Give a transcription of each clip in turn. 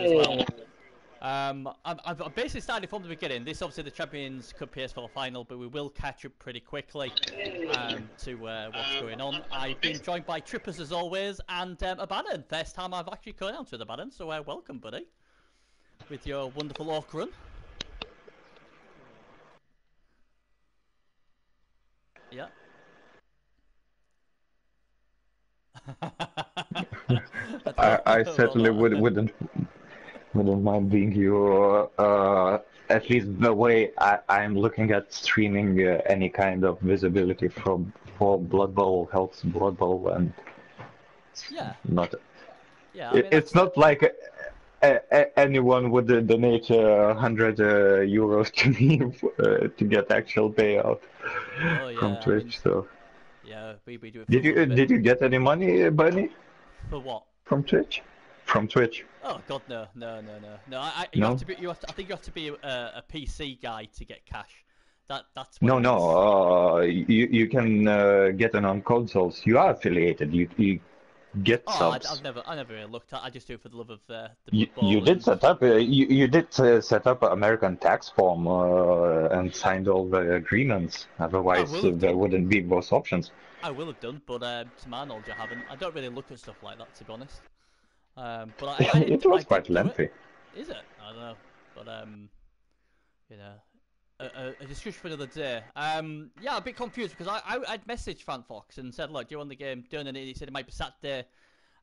you as well. I've basically started from the beginning. This obviously the Champions Cup PS4 final, but we will catch up pretty quickly to what's going on. I've been joined by Trippers as always, and Abaddon. First time I've actually come out with Abaddon, so welcome, buddy, with your wonderful orc run. Yeah. I certainly wouldn't mind being you. At least the way I'm looking at streaming any kind of visibility for Blood Bowl helps Blood Bowl, and yeah, not. Yeah, I mean, it's not like anyone would donate 100 euros to me to get actual payout from Twitch. So yeah, we do it. Did you get any money, Bunny? For what? From Twitch? From Twitch? Oh God, no. I think you have to be a PC guy to get cash. That's what you can get it on consoles. You are affiliated. You get subs. I never really looked at. I just do it for the love of the. You did set up. You did set up an American tax form and signed all the agreements. Otherwise, there wouldn't be both options. I will have done, but to my knowledge, I haven't. I don't really look at stuff like that, to be honest. But it was quite lengthy. Is it? I don't know, but you know, a discussion for another day. Yeah, I'm a bit confused because I'd messaged Ps4 and said, look, do you want the game done? And he said it might be Saturday,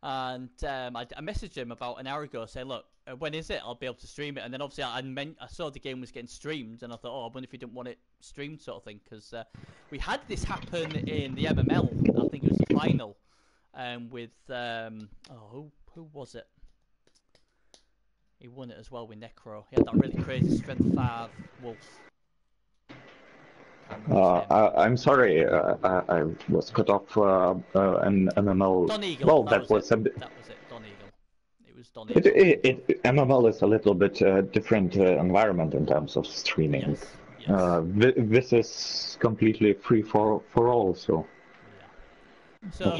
and I messaged him about an hour ago, saying, look, when is it? I'll be able to stream it. And then obviously I saw the game was getting streamed, and I thought, oh, I wonder if you didn't want it streamed, sort of thing, because we had this happen in the MML. I think it was the final, with who was it? He won it as well with Necro. He had that really crazy strength 5 wolf. I'm sorry, I was cut off an MML. Don Eagle. Well, that was it. Don Eagle. It was Don Eagle. MML is a little bit different environment in terms of streaming. Yes. This is completely free for all, so. Yeah. So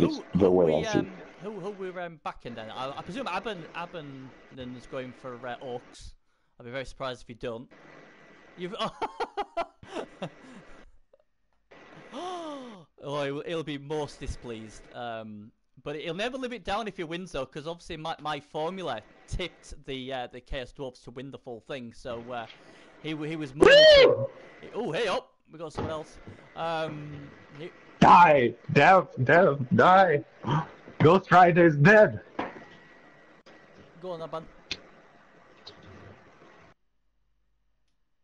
who we're backing then? I presume Aben is going for orcs. I'd be very surprised if you don't. Oh, he'll be most displeased. But he'll never live it down if he wins though, because obviously my formula tipped the Chaos Dwarfs to win the full thing. So he was. Oh, hey up! We got someone else. Die! Dev! Die! Ghost Rider is dead! Go on, Aban.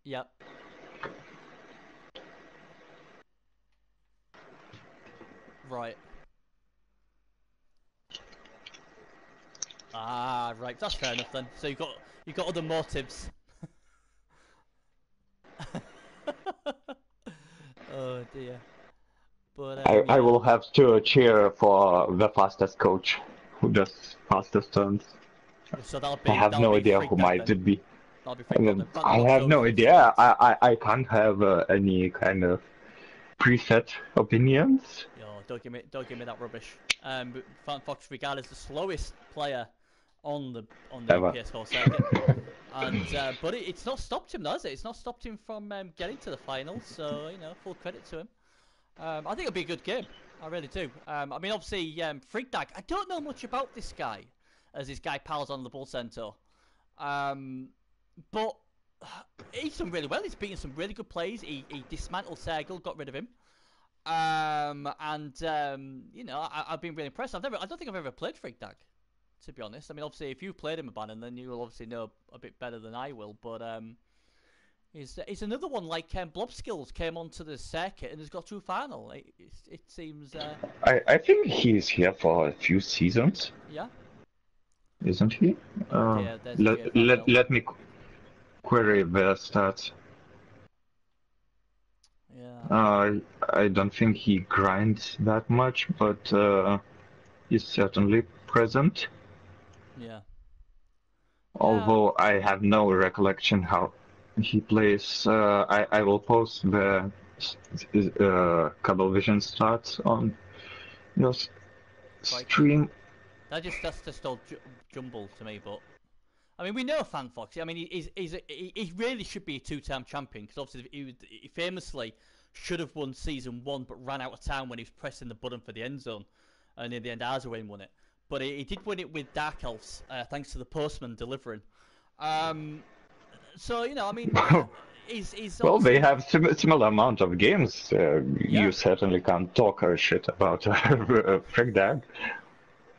Yep. Right. Ah, right. That's fair enough then. So you got other motives. Oh dear. But I will have to cheer for the fastest coach who does fastest turns. So I have no idea who might it be. I have no idea. I can't have any kind of preset opinions. Yo, don't give me that rubbish. Ps4 regarded as the slowest player on the PS4 circuit, and but it's not stopped him, does it? It's not stopped him from getting to the final. So full credit to him. I think it'll be a good game. I really do. I mean, obviously, Frigdag. I don't know much about this guy, as this guy pals on the Bull Centaur. But he's done really well. He's beaten some really good plays. He dismantled Sergal, got rid of him. I've been really impressed. I don't think I've ever played Frigdag, to be honest. I mean, obviously, if you've played him, Abaddon, then you will obviously know a bit better than I will. But he's another one like Blob Skills came onto the circuit and has got to a final. It seems. I think he's here for a few seasons. Yeah. Isn't he? Let me query the stats. Yeah. I don't think he grinds that much, but he's certainly present. Yeah. Although I have no recollection how he plays. I will post the Cablevision stats on your stream. That's just all jumble to me, but I mean, we know Fan Fox. I mean, he really should be a two-time champion because obviously he famously should have won season 1, but ran out of time when he was pressing the button for the end zone, and in the end, Arzawayne won it. But he did win it with Dark Elves, thanks to the postman delivering. So I mean, he's Well, they obviously. have similar amount of games. Yeah. You certainly can't talk shit about Frigdag.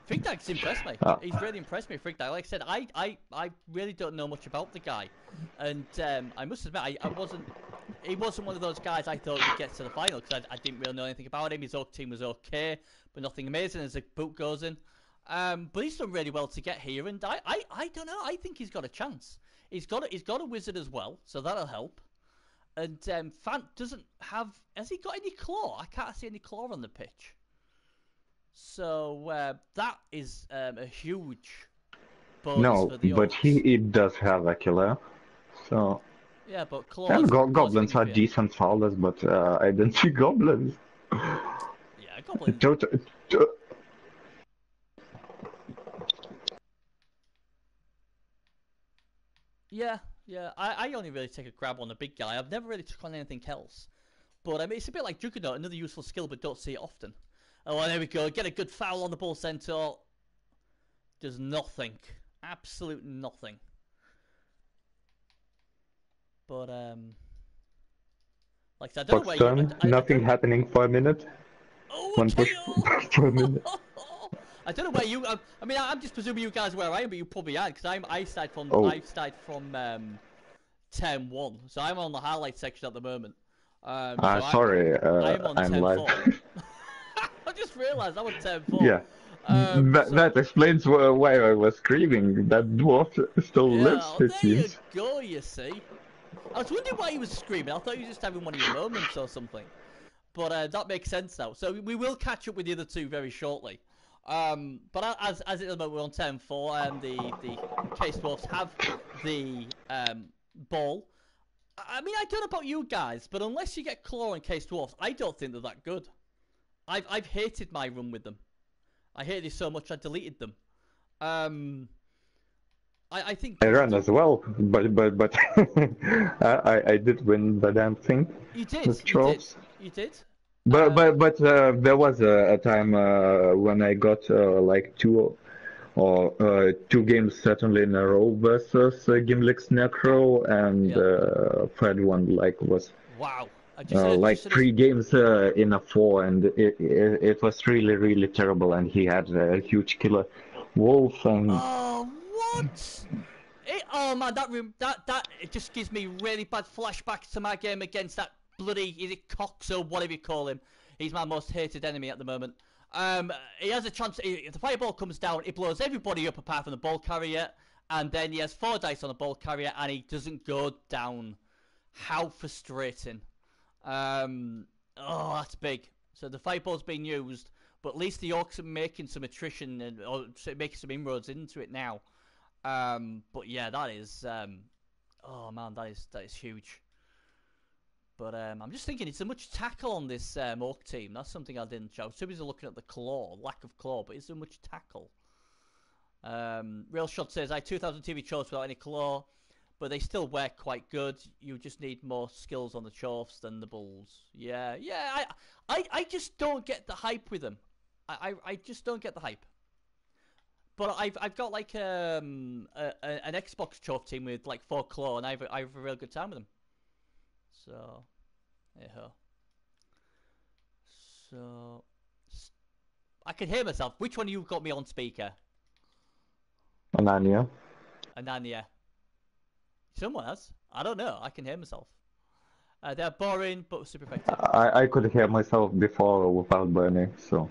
Frigdag's impressed me. He's really impressed me, Frigdag. Like I said, I really don't know much about the guy, and I must admit, he wasn't one of those guys I thought would get to the final because I didn't really know anything about him. His old team was okay, but nothing amazing as the boot goes in. But he's done really well to get here, and I don't know. I think he's got a chance. He's got a wizard as well, so that'll help. And Fant doesn't have. Has he got any claw? I can't see any claw on the pitch. So that is a huge bonus for the Orcs. But he does have a killer. So. Yeah, but claws. And goblins are decent foulers, but I don't see goblins. Yeah, goblins. Yeah. I only really take a grab on the big guy. I've never really took on anything else. But I mean, it's a bit like Juggernaut, another useful skill, but don't see it often. Oh, there we go. Get a good foul on the ball centaur. Does nothing. Absolute nothing. But like I said, I don't know where you. Nothing happening for a minute. Oh, one push for a minute. I don't know where you. I mean, I'm just presuming you guys are where I am, but you probably aren't because I started from turn 1, so I'm on the highlight section at the moment. Sorry, I'm live. I just realised I'm on turn 4. Yeah. That explains why I was screaming. That dwarf still lives, it seems. There you go, you see. I was wondering why he was screaming. I thought he was just having one of your moments or something. But that makes sense now. So we will catch up with the other two very shortly. But as at the moment we're on turn 4, and the Case Dwarfs have the ball. I mean, I don't know about you guys, but unless you get Claw and Case Dwarfs, I don't think they're that good. I've hated my run with them. I hated it so much I deleted them. I think I ran as well, but I did win the damn thing. You did. You did. But there was a time when I got like two games certainly in a row versus Gimlick's Necro, and third one was wow. Like 3 games in a 4, and it was really terrible. And he had a huge killer wolf. And oh, what? Oh man, that it just gives me really bad flashbacks to my game against that bloody, is it Cox or whatever you call him? He's my most hated enemy at the moment. He has a chance. If the fireball comes down, it blows everybody up apart from the ball carrier, and then he has 4 dice on the ball carrier, and he doesn't go down. How frustrating! Oh, that's big. So the fireball's being used, but at least the Orcs are making some attrition or making some inroads into it now. But yeah, that is. Oh man, that is huge. But I'm just thinking, it's so much tackle on this Orc team. That's something I didn't show. So busy looking at the claw, lack of claw, but is there much tackle? Real Shot says, I had 2,000 TV chores without any claw, but they still work quite good. You just need more skills on the chorfs than the bulls. Yeah. I just don't get the hype with them. I just don't get the hype. But I've got like an Xbox chorf team with like 4 claw, and I have a real good time with them. So, yeah. So, I can hear myself. Which one of you got me on speaker? Anania. Someone has. I don't know. I can hear myself. They're boring, but super effective. I could hear myself before without burning, so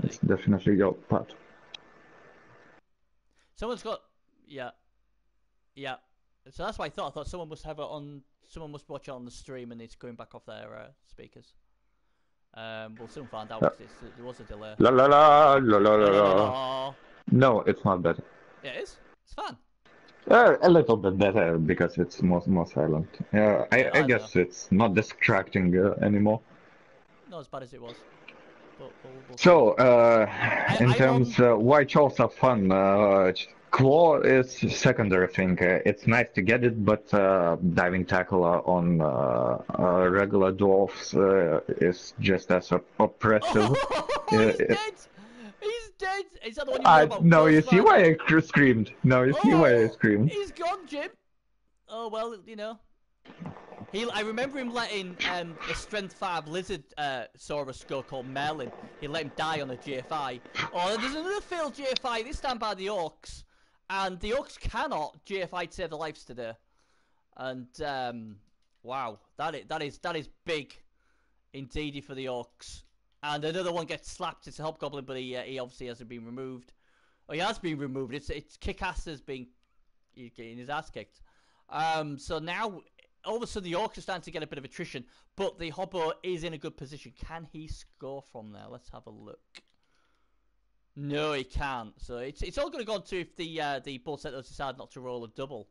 it's definitely your part. Someone's got... Yeah. So that's what I thought. I thought someone must have it on... Someone must watch it on the stream and it's going back off their speakers. We'll soon find out because there was a delay. La. No, it's not better. Yeah, it is. It's fun. A little bit better because it's more silent. I guess it's not distracting anymore. Not as bad as it was. But we'll so, in terms, why chores are fun? Claw is secondary thing. It's nice to get it, but diving tackle on regular dwarfs is just as oppressive. Oh, he's It, dead! He's dead! Is that the one you were about? no, you Ghost see why Rider. I screamed. No, you see why I Oh, screamed. he's gone, Jim. Oh well, you know. I remember him letting a Strength 5 Lizard Saurus go called Merlin. He let him die on a GFI. Oh, there's another failed GFI, this time by the Orcs. And the Orcs cannot GFI to save their lives today. And, wow, that is big, indeedy, for the Orcs. And another one gets slapped. It's a Hobgoblin, but he obviously hasn't been removed. Oh, he has been removed. It's Kick-Ass has been getting his ass kicked. So now all of a sudden the Orcs are starting to get a bit of attrition, but the Hobbo is in a good position. Can he score from there? Let's have a look. No, he can't. So it's all going to go on to if the Bull Settlers decide not to roll a double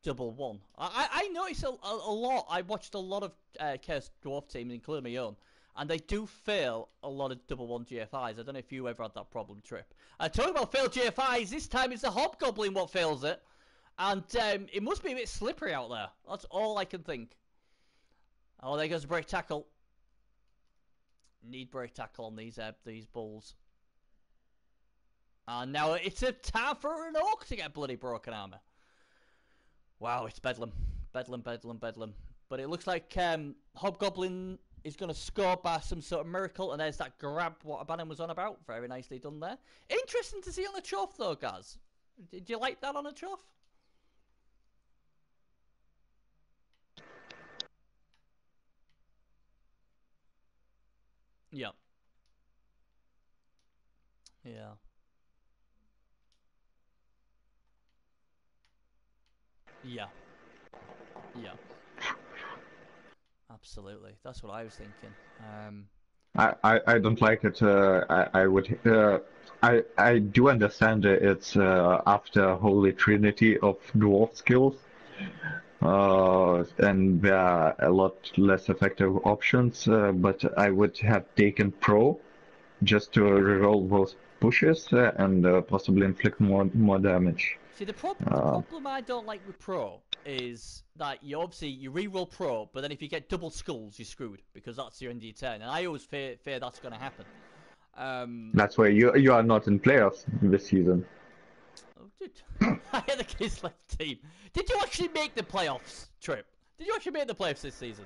one. I noticed a lot. I watched a lot of Chaos Dwarf teams, including my own, and they do fail a lot of double one GFIs. I don't know if you ever had that problem, Trip. Talking about failed GFIs, this time it's the Hobgoblin what fails it. And it must be a bit slippery out there. That's all I can think. Oh, there goes a break tackle. Need break tackle on these bulls. And now it's a time for an orc to get bloody broken armor. Wow, it's bedlam. Bedlam, bedlam, bedlam. But it looks like Hobgoblin is going to score by some sort of miracle. And there's that grab what Abanon was on about. Very nicely done there. Interesting to see on a chuff though, guys. Did you like that on a chuff? Yeah. Yeah. Yeah. Yeah. Absolutely. That's what I was thinking. I don't like it. I would. I do understand it's after Holy Trinity of dwarf skills, and there are a lot less effective options. But I would have taken Pro just to reroll those pushes and possibly inflict more damage. See, the problem I don't like with Pro is that you reroll Pro, but then if you get double skulls, you're screwed because that's your end of your turn, and I always fear that's going to happen. That's why you are not in playoffs this season. Oh, dude. I had the Kislev team. Did you actually make the playoffs, Trip? Did you actually make the playoffs this season?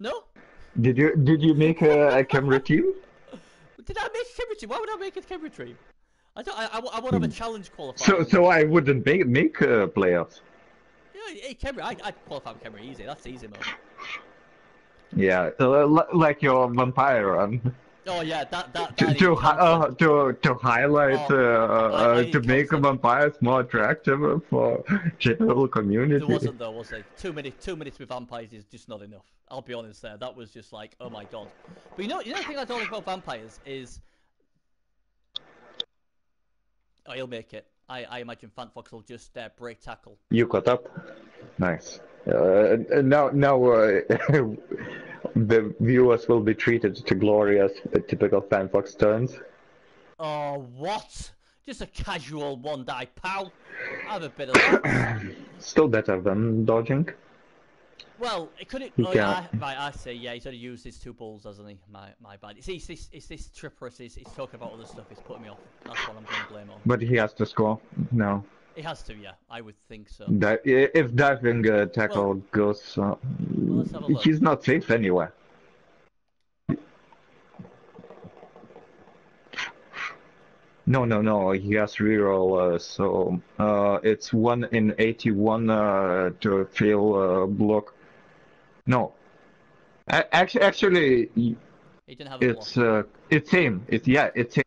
No? Did you make a camera team? Did I make a camera team? Why would I make a camera team? I want to have a challenge qualifier. So I wouldn't make playoffs. Yeah, hey, camera. I qualify for camera easy. That's easy mode. Yeah, like your vampire run. Oh yeah, that to highlight to make vampires more attractive for general community. There wasn't though, was there? 2 minutes with vampires is just not enough. I'll be honest there. That was just like, oh my god. But you know the thing I don't like about vampires is, oh, he'll make it. I imagine Fantfox will just break tackle. You caught up. Nice. Now the viewers will be treated to glorious typical Fanfox turns. Oh, what? Just a casual one-die pow. Have a bit of that. Still better than dodging. Well, it could. Oh yeah, right. I see. Yeah, he's already used his 2 bulls, hasn't he? My bad. It's this Tripper. He's talking about other stuff. He's putting me off. That's what I'm going to blame on. But he has to score. No. He has to, yeah. I would think so. If diving tackle goes, well, let's have a look. He's not safe anywhere. No. He has reroll, so it's 1 in 81 to fail block. No, actually, he didn't have a block. It's same. It's same.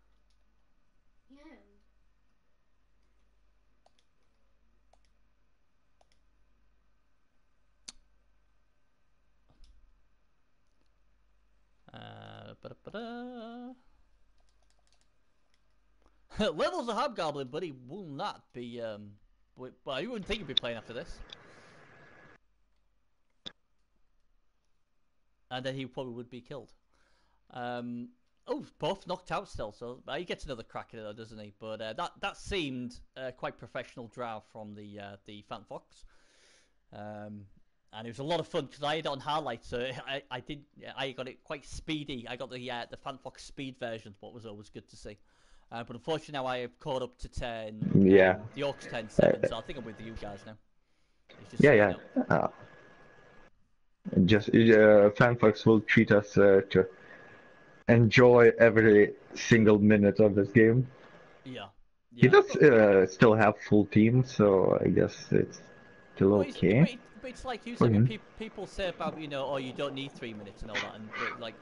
Levels of Hobgoblin, but he will not be. Well, you wouldn't think he'd be playing after this. And then he probably would be killed. Oh, both knocked out still, so he gets another crack at it, though, doesn't he? But that seemed quite professional draft from the Fan Fox, um, and it was a lot of fun because I had it on highlights, so I got it quite speedy. I got the Fan Fox speed version, what was always good to see. But unfortunately now I have caught up to 10, Yeah, the Orcs 10 uh, 7, so I think I'm with you guys now. It's just yeah, so you yeah. know. Just FanFox will treat us to enjoy every single minute of this game. Yeah, He yeah. does But still have full team, so I guess it's still But okay it's like you for said. I mean, him. people say about oh, you don't need 3 minutes and all that, but like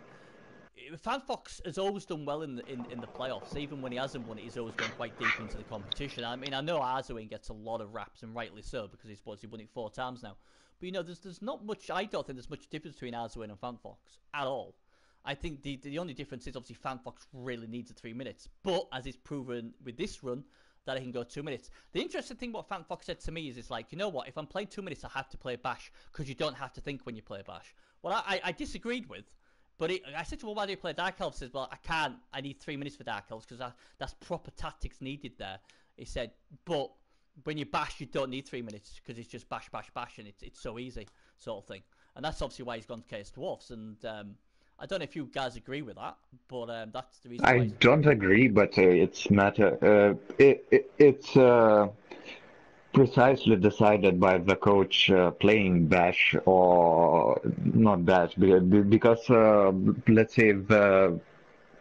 FanFox has always done well in the playoffs. Even when he hasn't won it, he's always gone quite deep into the competition. I mean, I know Arzuin gets a lot of raps, and rightly so, because he won it 4 times now. But there's not much. I don't think there's much difference between Arzuin and FanFox at all. I think the only difference is obviously FanFox really needs the 3 minutes, but as it's proven with this run, that it can go 2 minutes. The interesting thing what FanFox said to me is it's like, you know what, if I'm playing 2 minutes, I have to play Bash because you don't have to think when you play Bash. Well, I disagreed with, but I said to him, well, why do you play Dark Elves? He says, well, I can't. I need 3 minutes for Dark Elves because that's proper tactics needed there. He said, but when you bash, you don't need 3 minutes because it's just bash, bash, bash, and it's so easy, sort of thing. And that's obviously why he's gone to Chaos Dwarfs. And I don't know if you guys agree with that, but that's the reason I why. don't agree, but it's matter. It's precisely decided by the coach playing Bash or not Bash because let's say the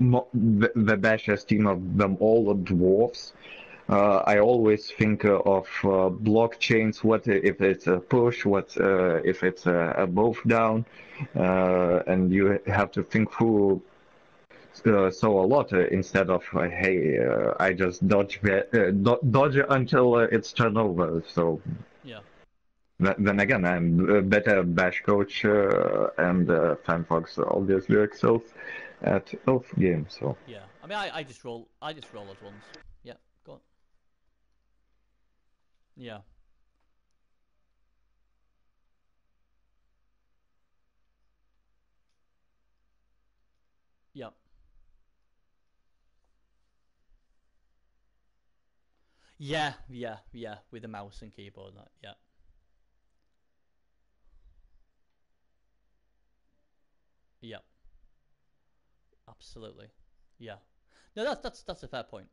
Bashers team of them all are dwarfs. I always think of blockchains. What if it's a push? What if it's a both down? And you have to think through so a lot instead of hey, I just dodge until it's turnover. So Yeah. then again, I'm a better bash coach and FanFox obviously excels at both games. So Yeah, I mean, I just roll those ones. Yeah, go on. Yeah, yeah, yeah, with the mouse and keyboard. And that. Yeah, yeah, absolutely. Yeah, no, that's a fair point.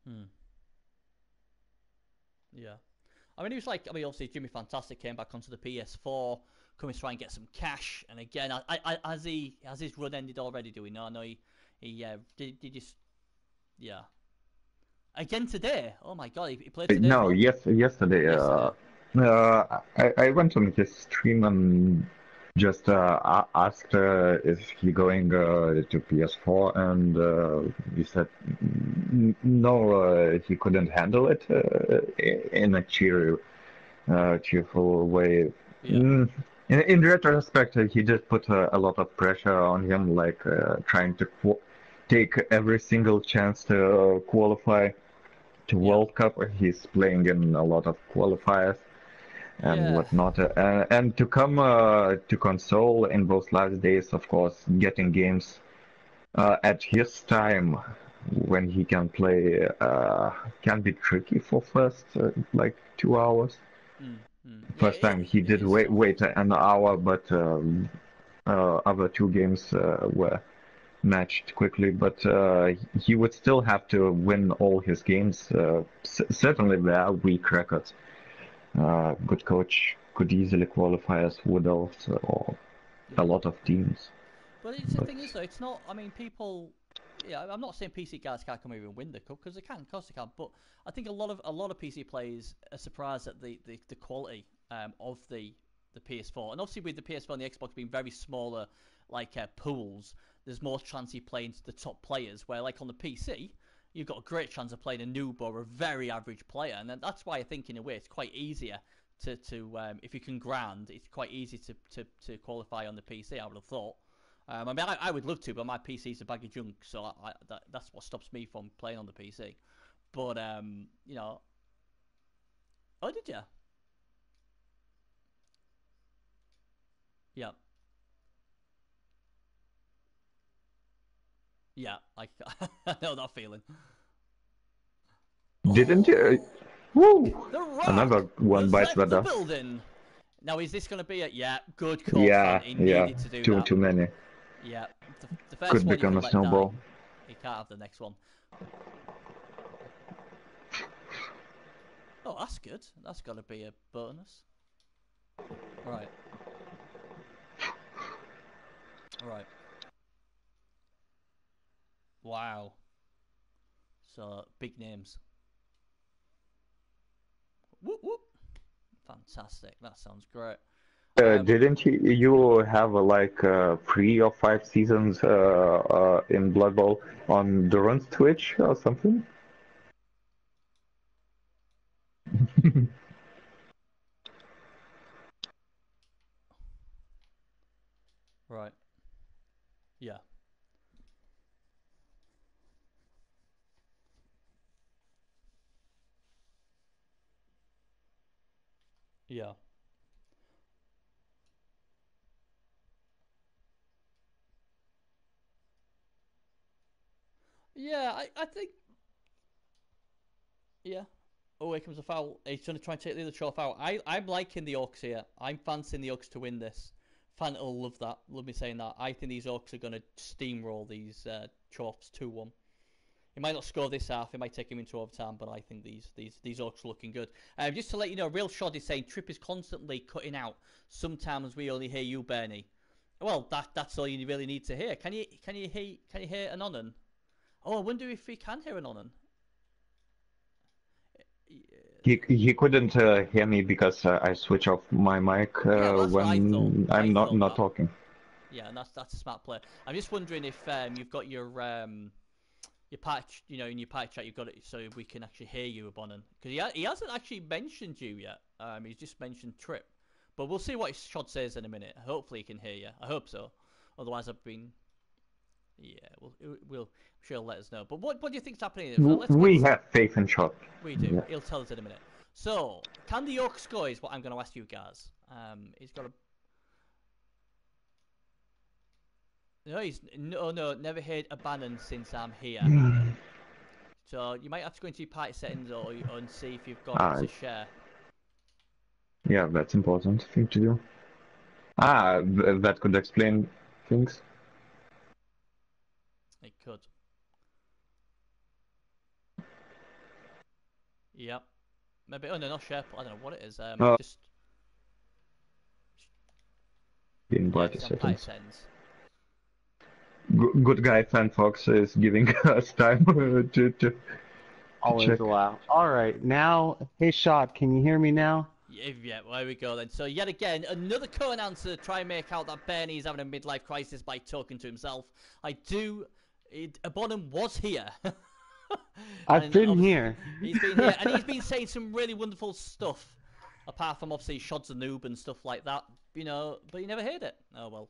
Hmm. Yeah, I mean, it was like, I mean, obviously Jimmy Fantastic came back onto the PS4, coming to try and get some cash. And again, has his run ended already? Do we know? I know he did just yeah. Again today. Oh my god, he played today as no, well. yesterday Yesterday. I went on his stream and just asked if he going to PS4, and he said no, he couldn't handle it in a cheerful way. Yeah, Mm. In retrospect, he did put a lot of pressure on him, like trying to take every single chance to qualify to yeah, World Cup. He's playing in a lot of qualifiers and yeah, whatnot. And to come to console in those last days, of course, getting games at his time when he can play can be tricky for first like 2 hours. yeah. First time he It did is tough. wait an hour, but other two games were matched quickly. But he would still have to win all his games. Certainly there are weak records. Good coach could easily qualify as Wood Elves or a Mm. lot of teams. But it's the But thing is though, it's not. I mean, people. Yeah, I'm not saying PC guys can't come here and win the cup because they can, of course they can. But I think a lot of PC players are surprised at the quality of the PS4, and obviously with the PS4 and the Xbox being very smaller, like pools, there's more chance of playing to the top players. Where like on the PC, you've got a great chance of playing a noob or a very average player, and then that's why I think in a way it's quite easier to if you can grind, it's quite easy to qualify on the PC. I would have thought. I mean, I would love to, but my PC's a bag of junk, so that's what stops me from playing on the PC. But oh, did you? Yeah. Yeah. I know that feeling. Didn't you? Oh, Woo! the Another Rock one has bites left the better. building. Now, is this going to be it? Yeah, good call, Yeah, Flint. He yeah. needed to do Too that. too many. Yeah, the first Could one you become can a let die. snowball. You can't have the next one. Oh, that's good. That's got to be a bonus. Right. Right. Wow. So, big names. Whoop, whoop. Fantastic. That sounds great. Didn't you have like 3 or 5 seasons in Blood Bowl on Duran's Twitch or something? Right. Yeah. Yeah. Yeah, I think. Yeah. Oh, here comes a foul. He's going to try and take the other trough out. I'm liking the Orcs here. I'm fancying the Orcs to win this. Fanta will love that. Love me saying that. I think these Orcs are going to steamroll these troughs 2-1. He might not score this half. It might take him into overtime, but I think these Orcs are looking good. Just to let you know, Real Shod is saying Trip is constantly cutting out. Sometimes we only hear you, Bernie. Well, that's all you really need to hear. Can you hear an Onan? Oh, I wonder if we can hear an Onan. He couldn't hear me because I switch off my mic Yeah, well, that's what I thought. when I I'm thought not that. talking. Yeah, and that's a smart play. I'm just wondering if you've got your patch, in your patch chat, you've got it so we can actually hear you, Abonin, because he hasn't actually mentioned you yet. He's just mentioned Trip, but we'll see what Shod says in a minute. Hopefully, he can hear you. I hope so. Otherwise, I've been. Yeah, we'll I'm sure he'll let us know. But what do you think's happening? Let's get. We have faith in Shot. We do. Yeah. He'll tell us in a minute. So, can the York score? Is what I'm going to ask you guys. He's got a. No, never heard a Bannon since I'm here. So you might have to go into your party settings and see if you've got it to share. Yeah, that's important thing to do. That could explain things. It could. Yep. Maybe. Oh no, not share. I don't know what it is. Just. In Yeah, party it's on party settings. settings. Good guy FanFox is giving us time to Always check. allow. All right, now, hey, Shot, can you hear me now? Yeah, well, there we go then. So yet again, another co-announcer to try and make out that Bernie is having a midlife crisis by talking to himself. Bonham was here. I've been here. He's been here, and he's been saying some really wonderful stuff. Apart from obviously Shod's a noob and stuff like that, but you never heard it. Oh well.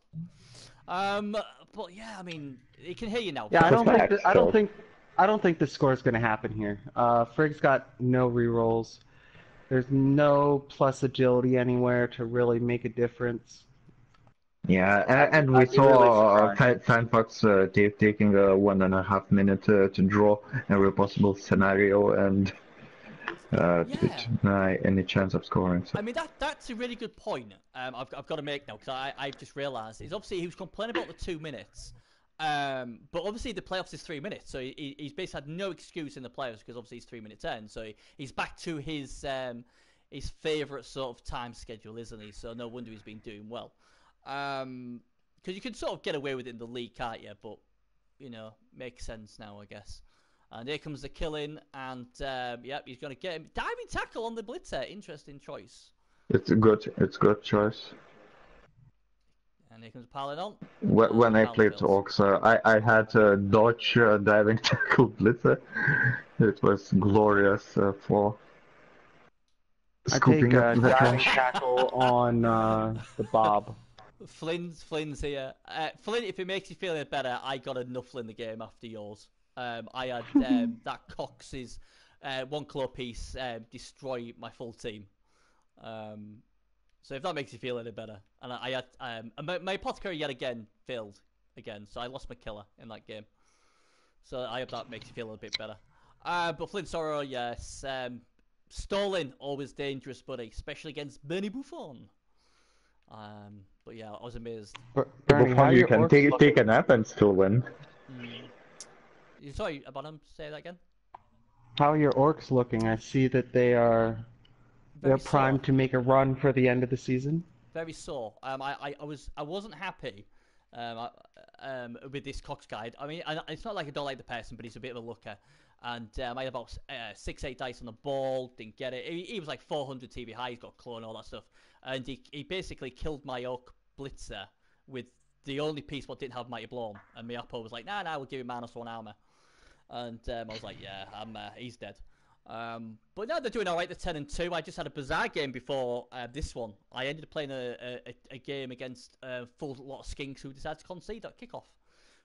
But yeah, I mean, he can hear you now. Yeah, So. I don't think the score's gonna happen here. Frigg's got no rerolls. There's no plus agility anywhere to really make a difference. Yeah, and we I'd be really saw surprised. FanFox taking a 1.5 minute to draw every possible scenario and to deny any chance of scoring. So. I mean, that's a really good point. I've got to make now because I've just realised is obviously he was complaining about the 2 minutes, but obviously the playoffs is 3 minutes, so he's basically had no excuse in the playoffs because obviously he's 3 minutes in, so he's back to his favourite sort of time schedule, isn't he? So no wonder he's been doing well. Because you can sort of get away with it in the league, can't you? But makes sense now, I guess. And here comes the killing, and yep, he's going to get him. Diving tackle on the blitzer. Interesting choice. It's a good choice. And here comes piling on. When I played Orcs, I had a dodge diving tackle blitzer. It was glorious for scooping up the diving trash. tackle on the Bob. Flynn's here. Flynn, if it makes you feel any better, I got a nuffle in the game after yours. I had that Cox's 1 claw piece destroy my full team. So if that makes you feel any better, and I had my apothecary yet again failed again, so I lost my killer in that game. So I hope that makes you feel a little bit better. But Flint Sorrow, yes. Stalling, always dangerous, buddy, especially against Bernie Buffon. But yeah, I was amazed. Bernie, how Before you your can orcs take a nap and still win. Sorry, Bonham, say that again. How are your orcs looking? I see that they're primed to make a run for the end of the season. Very sore. I wasn't happy with this Cox guide. I mean, it's not like I don't like the person, but he's a bit of a looker. And I had about 6-8 dice on the ball, didn't get it. He was like 400 TV high, he's got clone, all that stuff. And he basically killed my Orc Blitzer with the only piece what didn't have Mighty Blow. And my Oppo was like, nah, we'll give him -1 armor. And I was like, yeah, he's dead. But now they're doing alright, they're 10-2. I just had a bizarre game before this one. I ended up playing a game against a full lot of skinks who decided to concede at kickoff.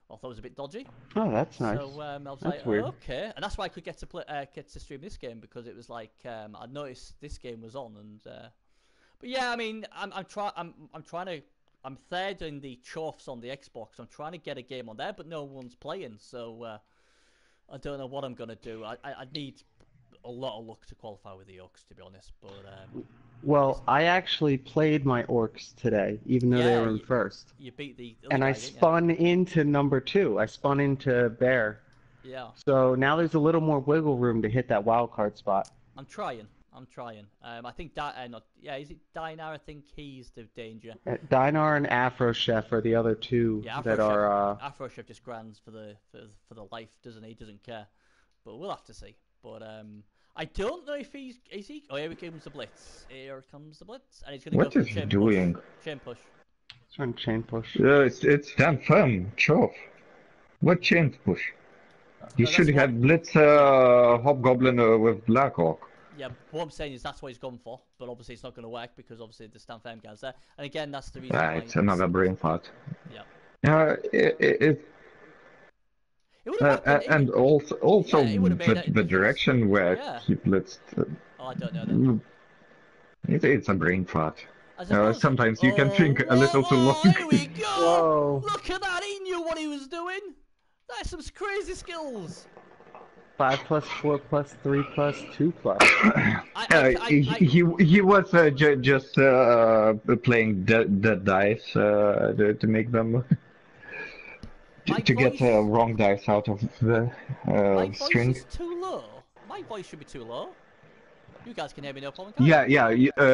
I thought it was a bit dodgy. Oh, that's nice. So I was that's like, weird. okay, and that's why I could get to stream this game, because it was like I noticed this game was on, and but yeah, I mean, I'm third in the Chorfs on the Xbox. I'm trying to get a game on there, but no one's playing, so I don't know what I'm gonna do. I need a lot of luck to qualify with the Orcs, to be honest. But well, I actually played my orcs today, even though they were in first. You beat the and I spun into number 2. I spun into Bear. Yeah. So now there's a little more wiggle room to hit that wild card spot. I'm trying. I think is it Dinar? I think he's the danger. Dinar and Afro Chef are the other two that are. Afro Chef just grinds for the life, doesn't he? Doesn't care. But we'll have to see. But I don't know if he's. Is he? Oh, here comes the blitz. Here comes the blitz, and he's going to go for What is he doing? Chain push. He's trying to chain push. It's damn firm, Chov. What chain push? You should have blitz Hobgoblin with Blackhawk. Yeah, what I'm saying is that's what he's gone for, but obviously it's not going to work because obviously the Stan Firm guy's there. And again, that's the reason why... It's another brain fart. Yeah. And also the direction where he blitzed. Oh, I don't know that. It's a brain fart. Sometimes you can think a little too long. Here we go! Whoa. Look at that, he knew what he was doing! That's some crazy skills! 5 + 4 + 3 + 2 He was just playing dead dice to make them to get wrong dice out of the string. My voice is too low. My voice should be too low. You guys can hear me no problem. Yeah.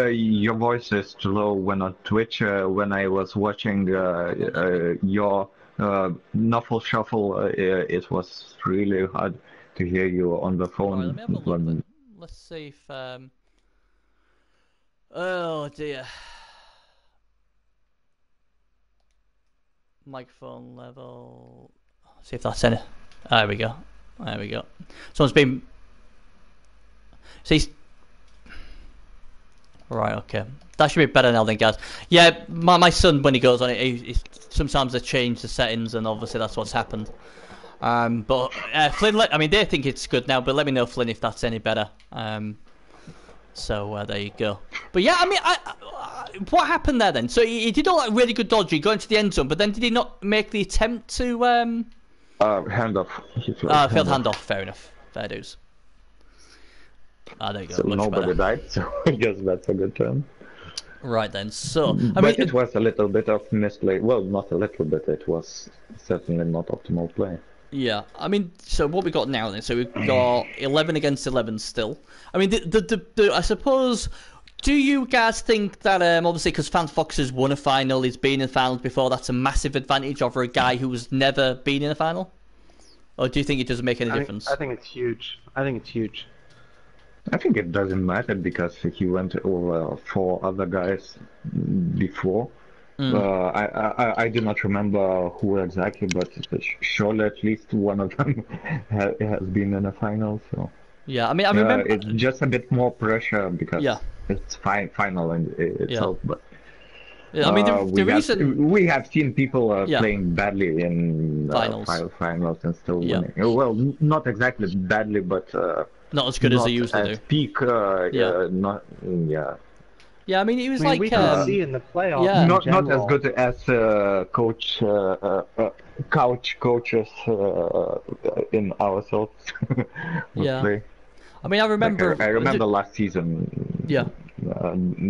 Your voice is too low when on Twitch. When I was watching your Nuffle Shuffle, it was really hard to hear you on the phone. Right, let me have a look then. Let's see if oh dear. Microphone level. See if that's in it. There we go. Someone's been. See. Right. Okay. That should be better now then, guys. Yeah, my son, when he goes on it, he sometimes they change the settings, and obviously that's what's happened. But Flynn, I mean, they think it's good now, but let me know, Flynn, if that's any better. So there you go. But yeah, I mean, what happened there then? So he did all that really good dodgy, going to the end zone, but then did he not make the attempt to handoff? Failed handoff. Fair enough. Fair dues. There you go. So nobody died, so I guess that's a good term. Right then. So I mean, it was a little bit of misplay. Well, not a little bit. It was certainly not optimal play. Yeah, I mean, so what we got now then? So we've got 11 against 11 still. I mean, I suppose. Do you guys think that obviously because FanFox has won a final, he's been in finals before, that's a massive advantage over a guy who's never been in a final? Or do you think it doesn't make any difference? I think it's huge. I think it doesn't matter because he went over 4 other guys before. I do not remember who exactly, but surely at least one of them has been in a final. So yeah, I mean, I remember it's just a bit more pressure because it's final in itself. But yeah, I mean, the reason we have seen people playing badly in finals and still winning. Well, not exactly badly, but not as good as they used to do. Peak, Yeah, I mean, it was I mean, we like, can see in the playoffs yeah. in Not as general. good as couch coaches in ourselves would Yeah. play. I mean, I Like remember. I Was remember it? last season, Yeah.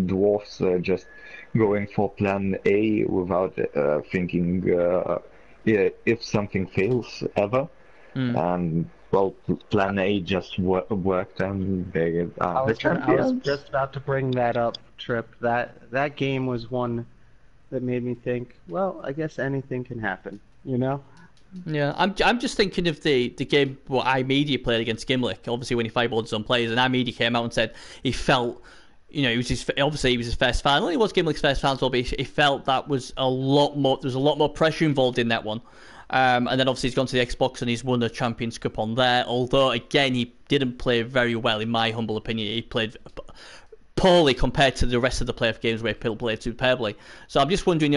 dwarfs just going for plan A without thinking if something fails ever. Mm. And well, plan A just worked, and they are the I was champions. just about to bring that up, Trip. That game was one that made me think, well, I guess anything can happen, you know? Yeah, I'm just thinking of the game what iMedia played against Gimlick. Obviously, when he fireballed his own players, and iMedia came out and said he felt, it was obviously he was his first final. It was Gimlick's first final, but he felt that was a lot more. There was a lot more pressure involved in that one. And then obviously he's gone to the Xbox and he's won a Champions Cup on there. Although again, he didn't play very well, in my humble opinion. He played poorly compared to the rest of the playoff games where he played superbly. So I'm just wondering,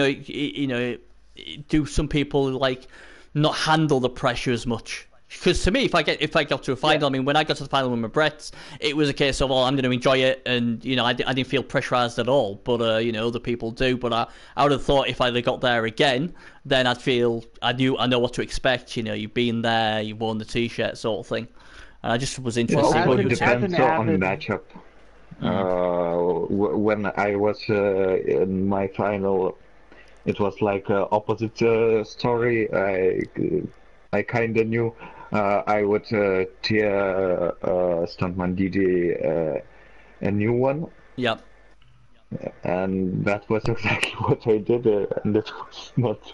do some people like not handle the pressure as much? Because to me, if I got to a final, yeah. I mean, when I got to the final with my Bretts, it was a case of, I'm going to enjoy it, and I didn't feel pressurized at all. But other people do. But I would have thought if I got there again, then I'd feel I know what to expect. You've been there, you've worn the T-shirt, sort of thing. And I just was interested. Well, What it depends on matchup. When I was in my final, it was like opposite story. I kind of knew I would tear Stuntman Didi a new one. Yep. And that was exactly what I did, and it was not.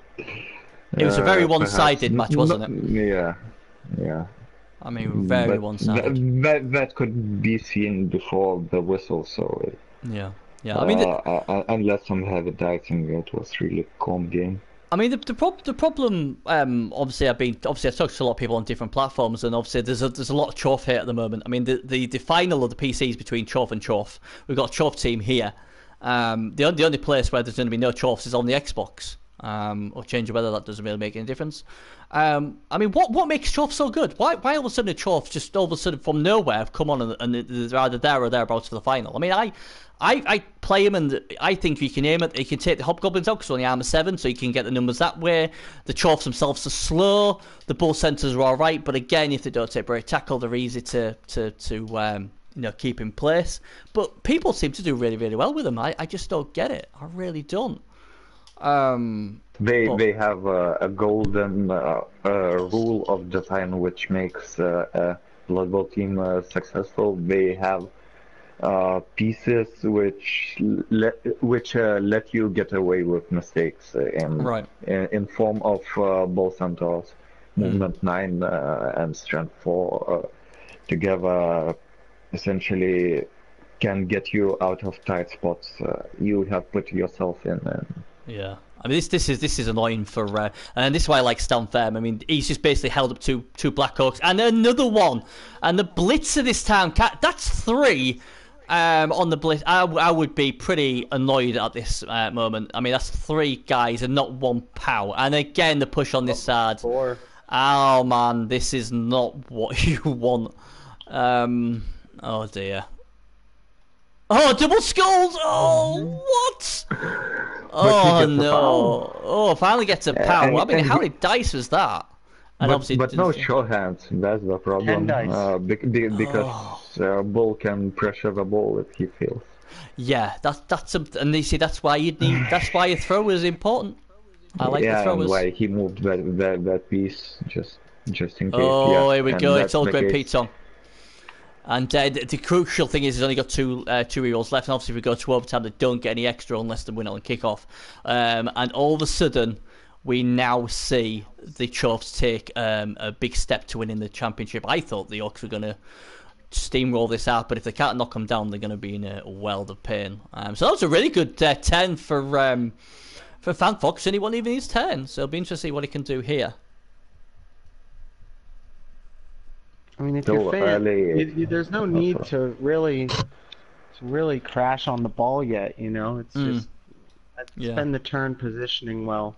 It was a very one-sided match, wasn't it? Yeah. I mean, very one-sided. That could be seen before the whistle, so. Yeah. I mean, unless some have it, I think it was really a calm game. I mean, the problem. Obviously, I've talked to a lot of people on different platforms, and obviously there's a lot of Chof here at the moment. I mean, the final of the PCs between Chof and Chof. We've got a Chof team here. The only place where there's going to be no Chofs is on the Xbox. Or change of weather, that doesn't really make any difference. I mean, what makes Chof so good? Why all of a sudden a Chof just all of a sudden from nowhere have come on and they're either there or thereabouts for the final? I mean, I play him and I think you can aim it. You can take the Hobgoblins out because only armor 7, so you can get the numbers that way. The Chofs themselves are slow. The bull centers are all right, but again, if they don't take break tackle, they're easy to keep in place. But people seem to do really, really well with them. I just don't get it. I really don't. They have a golden rule of design which makes a Blood Bowl team successful. They have pieces which let you get away with mistakes in form of ball centers, movement 9 and strength 4 together essentially can get you out of tight spots you have put yourself in. Yeah. I mean, this is annoying for, and this is why I like Stan Firm. I mean, he's just basically held up two Blackhawks and another one, and the blitzer this time. That's 3 on the blitz. I would be pretty annoyed at this moment. I mean, that's 3 guys and not 1 pow. And again, the push on this side. 4. Oh man, this is not what you want. Oh dear. Oh, double skulls! Oh, what? Oh no! Oh, finally gets a power. I mean, how many dice was that? And but no sure hands. That's the problem. 10 dice. Because Bull can pressure the ball if he feels. Yeah, that's and you see that's why you need. That's why a thrower is important. I like the throwers. And why he moved that piece just in case. Oh, here we go. It's all great Pete on. And the crucial thing is he's only got two rerolls left, and obviously if we go to overtime, they don't get any extra unless they win on kickoff. And all of a sudden, we now see the Chofs take a big step to winning the championship. I thought the Orcs were going to steamroll this out, but if they can't knock them down, they're going to be in a world of pain. So that was a really good 10 for FanFox, and he won even his 10. So it'll be interesting to see what he can do here. I mean, if you're fan, there's no need to really crash on the ball yet. It's just spend the turn positioning well.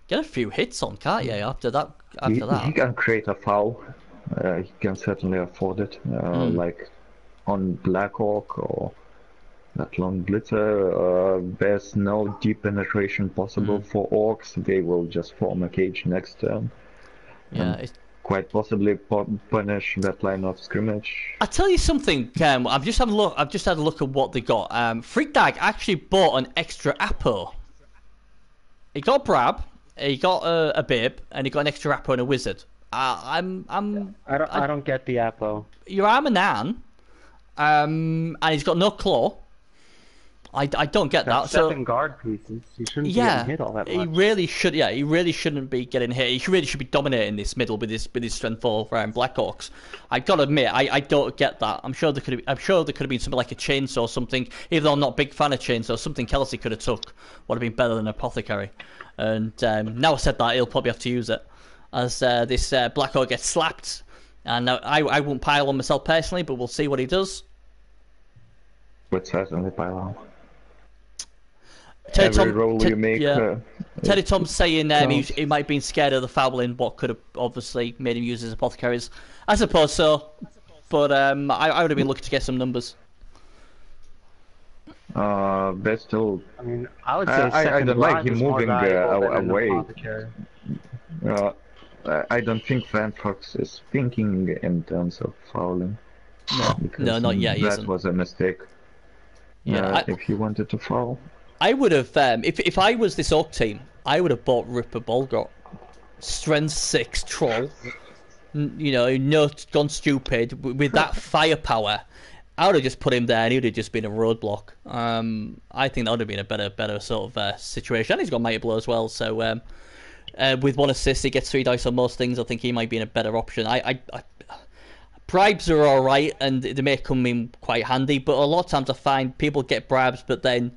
Get a few hits on, can't you? After that, he can create a foul. He can certainly afford it, like on Blackhawk or that long blitzer. There's no deep penetration possible for orcs. They will just form a cage next turn. Yeah, and quite possibly punish that line of scrimmage. I'll tell you something, I've just had a look at what they got. Freakdag actually bought an extra Apo. He got Brab, he got a Bib, and he got an extra Apo and a Wizard. I don't get the Apo. Your arm a Nan, and he's got no claw. I don't get that. Seven guard pieces. He shouldn't be getting hit all that much. He really should. Yeah, he really shouldn't be getting hit. He really should be dominating this middle with his strength 4 Blackhawks. I gotta admit, I don't get that. I'm sure there could have been something like a chainsaw or something. Even though I'm not a big fan of chainsaw, something Kelsey could have took would have been better than Apothecary. And now I said that, he'll probably have to use it as this Blackhawk gets slapped. And I won't pile on myself personally, but we'll see what he does. Would certainly pile on. Teddy Tom's saying he might have been scared of the fouling, what could have obviously made him use his apothecaries. I suppose so, but I would have been looking to get some numbers. They're still. I mean, I would say I don't like him moving away. I don't think Van Fox is thinking in terms of fouling. No, not yet. That was a mistake. Yeah, if he wanted to foul. I would have, if I was this Orc team, I would have bought Ripper Bolgrot. Strength 6 troll. Not gone stupid. With that firepower, I would have just put him there and he would have just been a roadblock. I think that would have been a better sort of situation. And he's got Mighty Blow as well, so with 1 assist, he gets 3 dice on most things. I think he might be in a better option. Bribes are alright and they may come in quite handy, but a lot of times I find people get bribes but then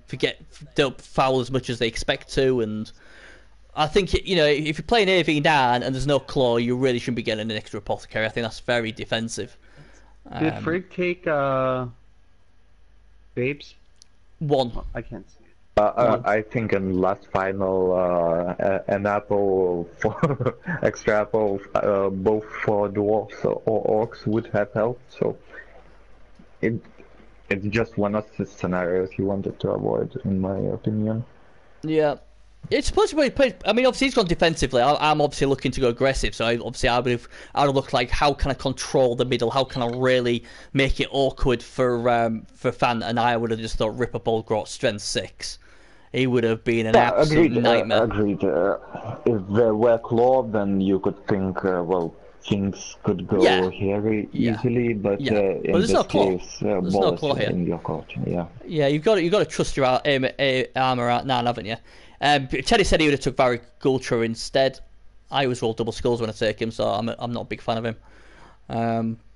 don't foul as much as they expect to, and I think if you're playing AV9 and there's no claw, you really shouldn't be getting an extra apothecary. I think that's very defensive. Did Frig take Babes? 1. I can't see it. I think in last final, an apple for extra apple, both for dwarves or orcs would have helped. So it's just one of the scenarios he wanted to avoid, in my opinion. Yeah, it's supposed to be. I mean, obviously he's gone defensively. I'm obviously looking to go aggressive. So I would have looked like, how can I control the middle? How can I really make it awkward for Fan? And I would have just thought Ripper Bolgrot strength 6. He would have been an absolute nightmare. Agreed. If there were claw, then you could think, things could go here easily, but in there's this case, balls no claw here. In your court. Yeah, you've got to trust your armor out now, haven't you? Teddy said he would have took Varric Gultra instead. I always roll double skulls when I take him, so I'm not a big fan of him.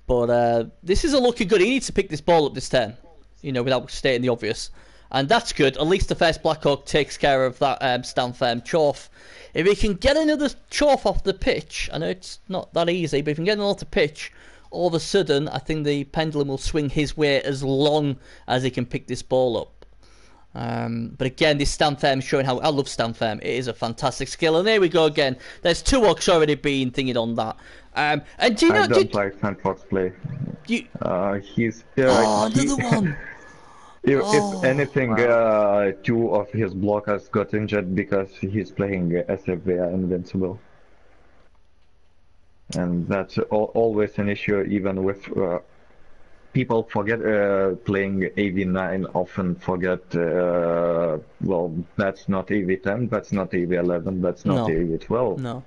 But this is a looking good. He needs to pick this ball up this turn, without stating the obvious. And that's good. At least the first Blackhawk takes care of that stand firm Chorf. If he can get another Chorf off the pitch, I know it's not that easy, but if he can get another off the pitch, all of a sudden, I think the pendulum will swing his way as long as he can pick this ball up. But again, this stand firm showing how I love stand firm. It is a fantastic skill. And there we go again. There's 2 orcs already being thinking on that. And do you know? I don't like Sandfox play. He's another one. If anything, 2 of his blockers got injured because he's playing as if they are invincible. And that's always an issue, even with people forget playing AV9, often forget, that's not AV10, that's not AV11, that's not AV12. No.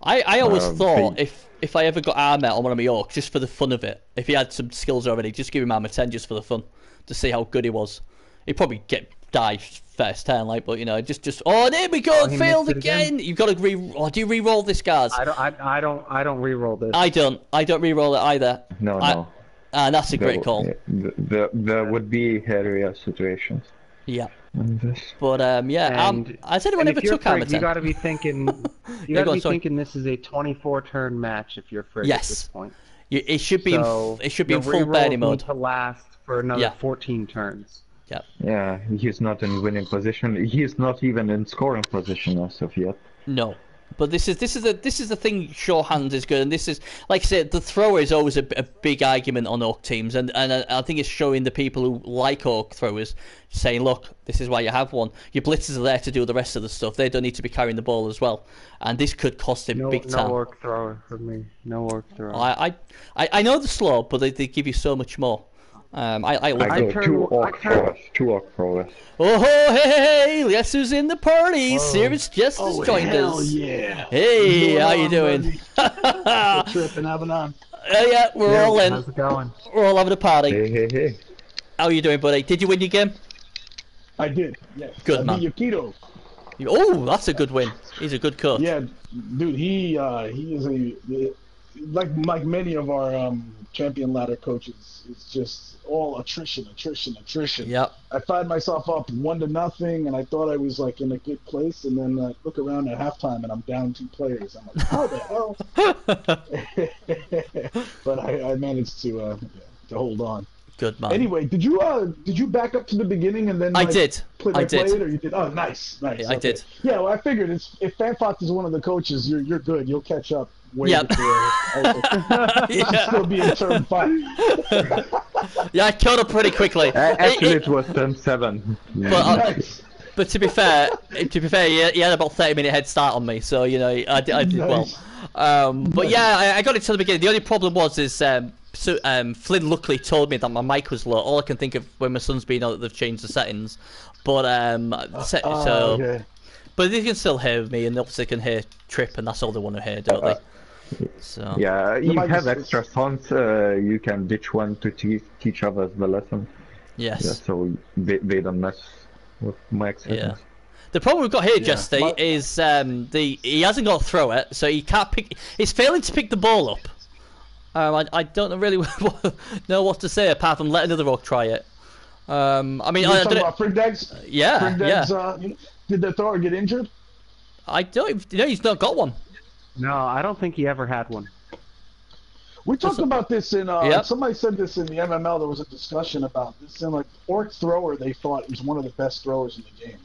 I always thought if I ever got armor on one of my orcs, just for the fun of it, if he had some skills already, just give him armor 10 just for the fun, to see how good he was. He'd probably die first turn, but just there we go, failed again. You've got to do you re-roll this, guys? I don't re-roll this. I don't re-roll it either. No. And that's a great call. There would be hairier situations. Yeah. This. But has anyone ever took armor 10? You got to be thinking. You got to be thinking this is a 24-turn match if you're Frig at this point. It should be. It should be in full Bernie mode to last for another 14 turns. Yeah. Yeah, he's not in winning position. He's not even in scoring position as of yet. No. But this is the thing. Shorthand is good, and this is, like I said, the thrower is always a big argument on Orc teams, and I think it's showing the people who like Orc throwers, saying, look, this is why you have one. Your blitzers are there to do the rest of the stuff. They don't need to be carrying the ball as well, and this could cost him big time. No Orc thrower for me. No Orc thrower. I know the slow, but they give you so much more. I two Orc throwers. Oh, hey, guess who's in the party? Sirius just has joined us. Yeah. Hey, how you doing? Tripping, having on. Yeah, we're all in. How's it going? We're all having a party. Hey. How you doing, buddy? Did you win your game? I did, yes. Good, man. Yukito. Oh, that's a good win. He's a good coach. Yeah, dude, he is like many of our champion ladder coaches. It's just all attrition. Yep. I find myself up 1-0, and I thought I was like in a good place, and then I look around at halftime, and I'm down 2 players. I'm like, how the hell? But I managed to hold on. Good man. Anyway, did you back up to the beginning and then I did. Play it, or you did? Oh, nice. Yeah, okay. I did. Yeah, well, I figured if Fanfox is one of the coaches, you're good. You'll catch up. Yep. You should still be in turn 5. Yeah, I killed it pretty quickly. Actually, it was turn 7. Yeah. Nice. But to be fair, he had about 30-minute head start on me, so you know I did Nice. well. But yeah, I got it to the beginning. The only problem was Flynn luckily told me that my mic was low. All I can think of when my son's been out that they've changed the settings. But Okay. but they can still hear me, and obviously can hear Trip, and that's all they want to hear, don't they? So yeah, you have extra songs. You can ditch one to teach others the lesson. Yes. Yeah, so they don't mess with mic settings. Yeah. The problem we've got here, Justy, is he hasn't got to throw it, so he can't pick. He's failing to pick the ball up. I don't really know what to say apart from let another Orc try it. I mean, You're talking about Frigdex? Yeah, Frigdex, did the thrower get injured? I don't. You know, he's not got one. No, I don't think he ever had one. We talked about this in. Somebody said this in the MML. There was a discussion about this. And like Orc thrower, they thought was one of the best throwers in the game,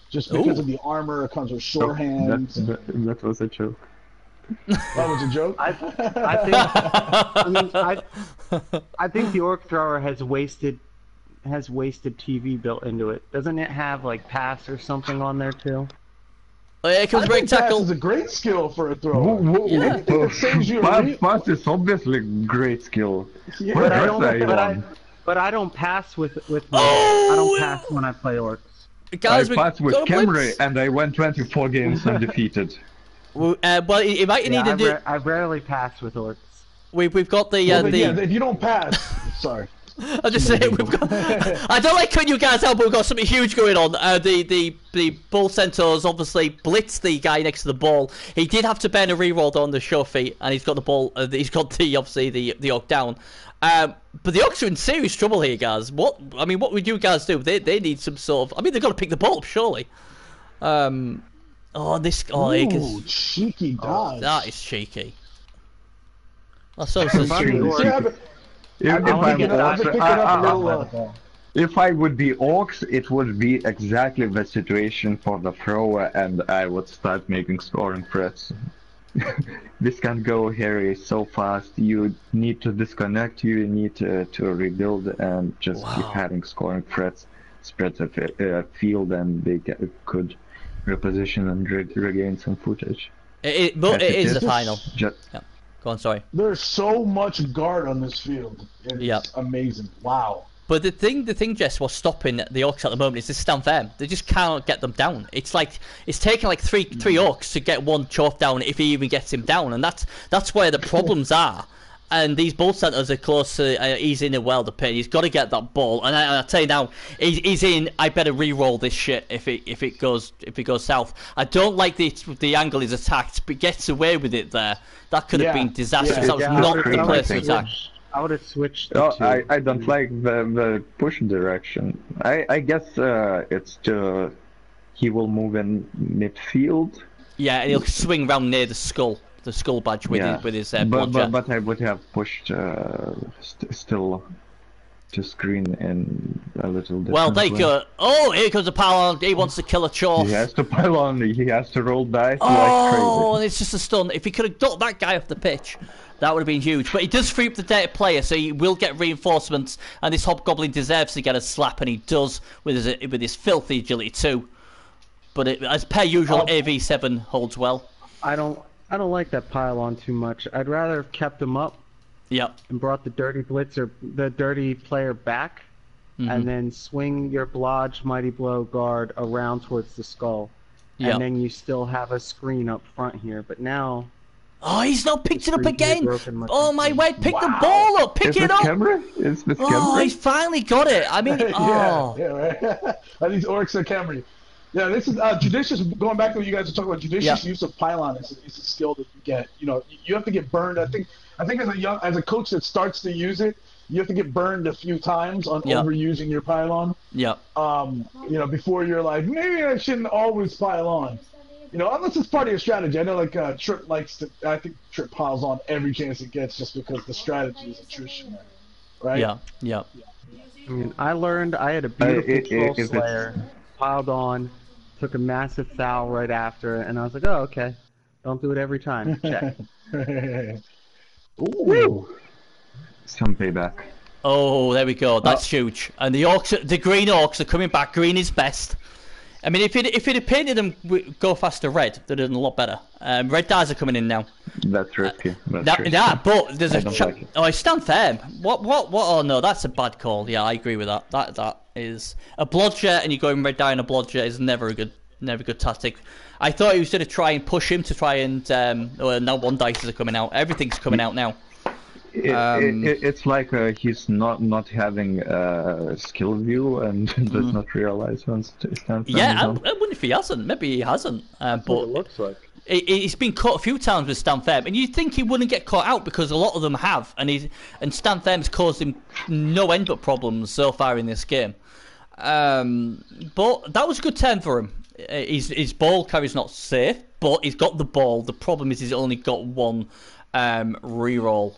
just because of the armor. It comes with short hands. That was a joke. That was a joke. I think the Orc thrower has wasted TV built into it. Doesn't it have like pass or something on there too? It comes break tackle. Pass is a great skill for a thrower. Anything that saves you pass is obviously great skill. Yeah. But I don't pass with I don't pass when I play Orcs. Guys, I passed with Camry and I won 24 games undefeated. Well, it might need to do. I rarely pass with Orcs. We've got the if you don't pass, sorry. I just say we've got. I don't like cutting you guys out, but we've got something huge going on. The Bull Centaurs obviously blitzed the guy next to the ball. He did have to burn a reroll on the show feet, and he's got the ball. He's got the Orc down. But the Orcs are in serious trouble here, guys. What would you guys do? They need some sort of. I mean, they've got to pick the ball up, surely. Cheeky dodge. That is cheeky. That's so If I would be Orcs, it would be exactly the situation for the thrower, and I would start making scoring threats. This can go, Harry, so fast. You need to disconnect, you need to rebuild, and just keep having scoring threats spread the field, and they could reposition and regain some footage. It is the final. Yeah. Go on, sorry. There's so much guard on this field. It's amazing. Wow. But the thing, Jess, what's stopping the Orcs at the moment is this stand firm. They just cannot get them down. It's like it's taking like three Orcs to get one Chof down if he even gets him down, and that's where the problems are. And these ball centers are close to. He's in a world of pain. He's got to get that ball. And I tell you now, he's in. I better re-roll this shit if it goes south. I don't like the angle he's attacked, but gets away with it there. That could have been disastrous. That was not the place to attack. I would have switched. I don't like the push direction. I guess it's he will move in midfield. Yeah, and he'll swing round near the skull badge with his but I would have pushed still. to screen in a little different Well, they way. go. Oh, here comes a pylon. He wants to kill a Chorf. He has to pylon. He has to roll dice like Oh, crazy. and it's just a stun. If he could have ducked that guy off the pitch, that would have been huge. But he does free up the data player, so he will get reinforcements. And this Hobgoblin deserves to get a slap, and he does with his filthy agility too. But as per usual, AV7 holds well. I don't like that pylon too much. I'd rather have kept him up. Yep. And brought the dirty player back, and then swing your Blodge Mighty Blow guard around towards the skull. Yep. And then you still have a screen up front here. But now... Oh, he's not picked it up again! Oh my word, pick the ball up! Pick it up! Is this oh, he's finally got it! I mean, oh. Yeah, right. These orcs are Camry. Yeah, this is judicious. Going back to what you guys are talking about, judicious use of pylon is a skill that you get. You know, you have to get burned. I think as a coach that starts to use it, you have to get burned a few times on overusing your pylon. Yeah. You know, before you're like, maybe I shouldn't always pile on. You know, unless it's part of your strategy. I know, like Trip likes to. I think Trip piles on every chance it gets, just because the strategy is attrition, right? Yeah. Yeah. I mean, I learned I had a beautiful Troll Slayer, piled on, took a massive foul right after, and I was like, oh, okay. Don't do it every time. Check. Ooh. Some payback. Oh, there we go. That's huge. And the green orcs are coming back. Green is best. I mean, if it had painted them go faster red, they'd have done a lot better. Red dyes are coming in now. That's risky. But there's I stand firm. What? Oh no, that's a bad call. Yeah, I agree with that. That is a blodger, and you go in red dye and a blodger is never a good tactic. I thought he was going to try and push him to try and. Now one dice is coming out. Everything's coming out now. It's like he's not having skill view and does not realize when stand. Yeah, I wonder if he hasn't. Maybe he hasn't. But what it looks like. He's been caught a few times with Stan Firm, and you'd think he wouldn't get caught out because a lot of them have, and Stan Firm's caused him no end but problems so far in this game. But that was a good turn for him. His ball carry's not safe, but he's got the ball. The problem is he's only got one reroll.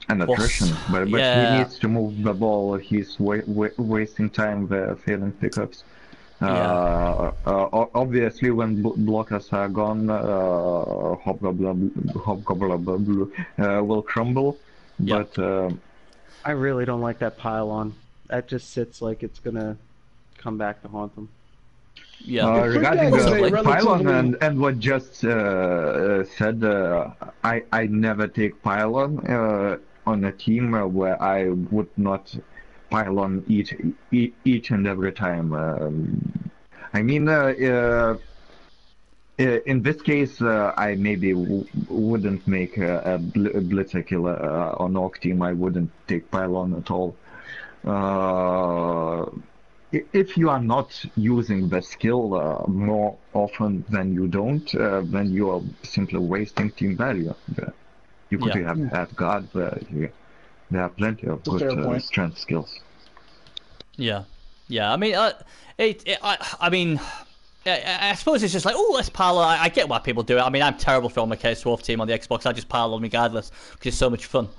And attrition, but he needs to move the ball. He's wasting time with failing pickups. Obviously, when blockers are gone, Hobgoblin will crumble. Yep. But I really don't like that pylon. That just sits like it's gonna come back to haunt them. Yeah. Regarding the pylon and what just said, I never take pylon on a team where I would not pylon each and every time. I mean, in this case, I maybe wouldn't make a blitzer killer on Orc team. I wouldn't take pylon at all. If you are not using the skill more often than you don't, then you are simply wasting team value. You could have had guard, there are plenty of good strength skills. Yeah. I mean, I suppose it's just like, oh, let's pile on. I get why people do it. I mean, I'm terrible for my Ps4 team on the Xbox. I just pile on regardless because it's so much fun.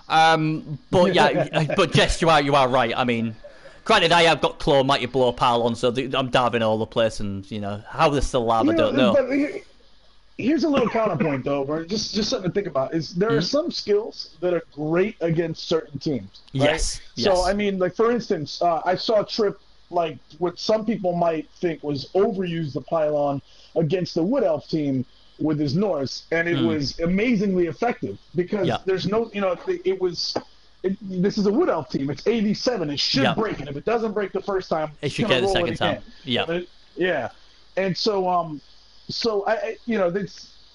But yeah, but Jess, you are right. I mean, granted, I have got Claw, Mighty Blow, pile on, so I'm diving all the place, and how they're still alive, I don't know. Here's a little counterpoint, though, Vern. Just something to think about is there are some skills that are great against certain teams. Right? Yes. So I mean, like for instance, I saw Trip, like what some people might think was overuse the pylon against the Wood Elf team with his Norse, and it was amazingly effective because there's no, this is a Wood Elf team. It's AV7. It should break, and if it doesn't break the first time, it should get the second time. Yeah. And so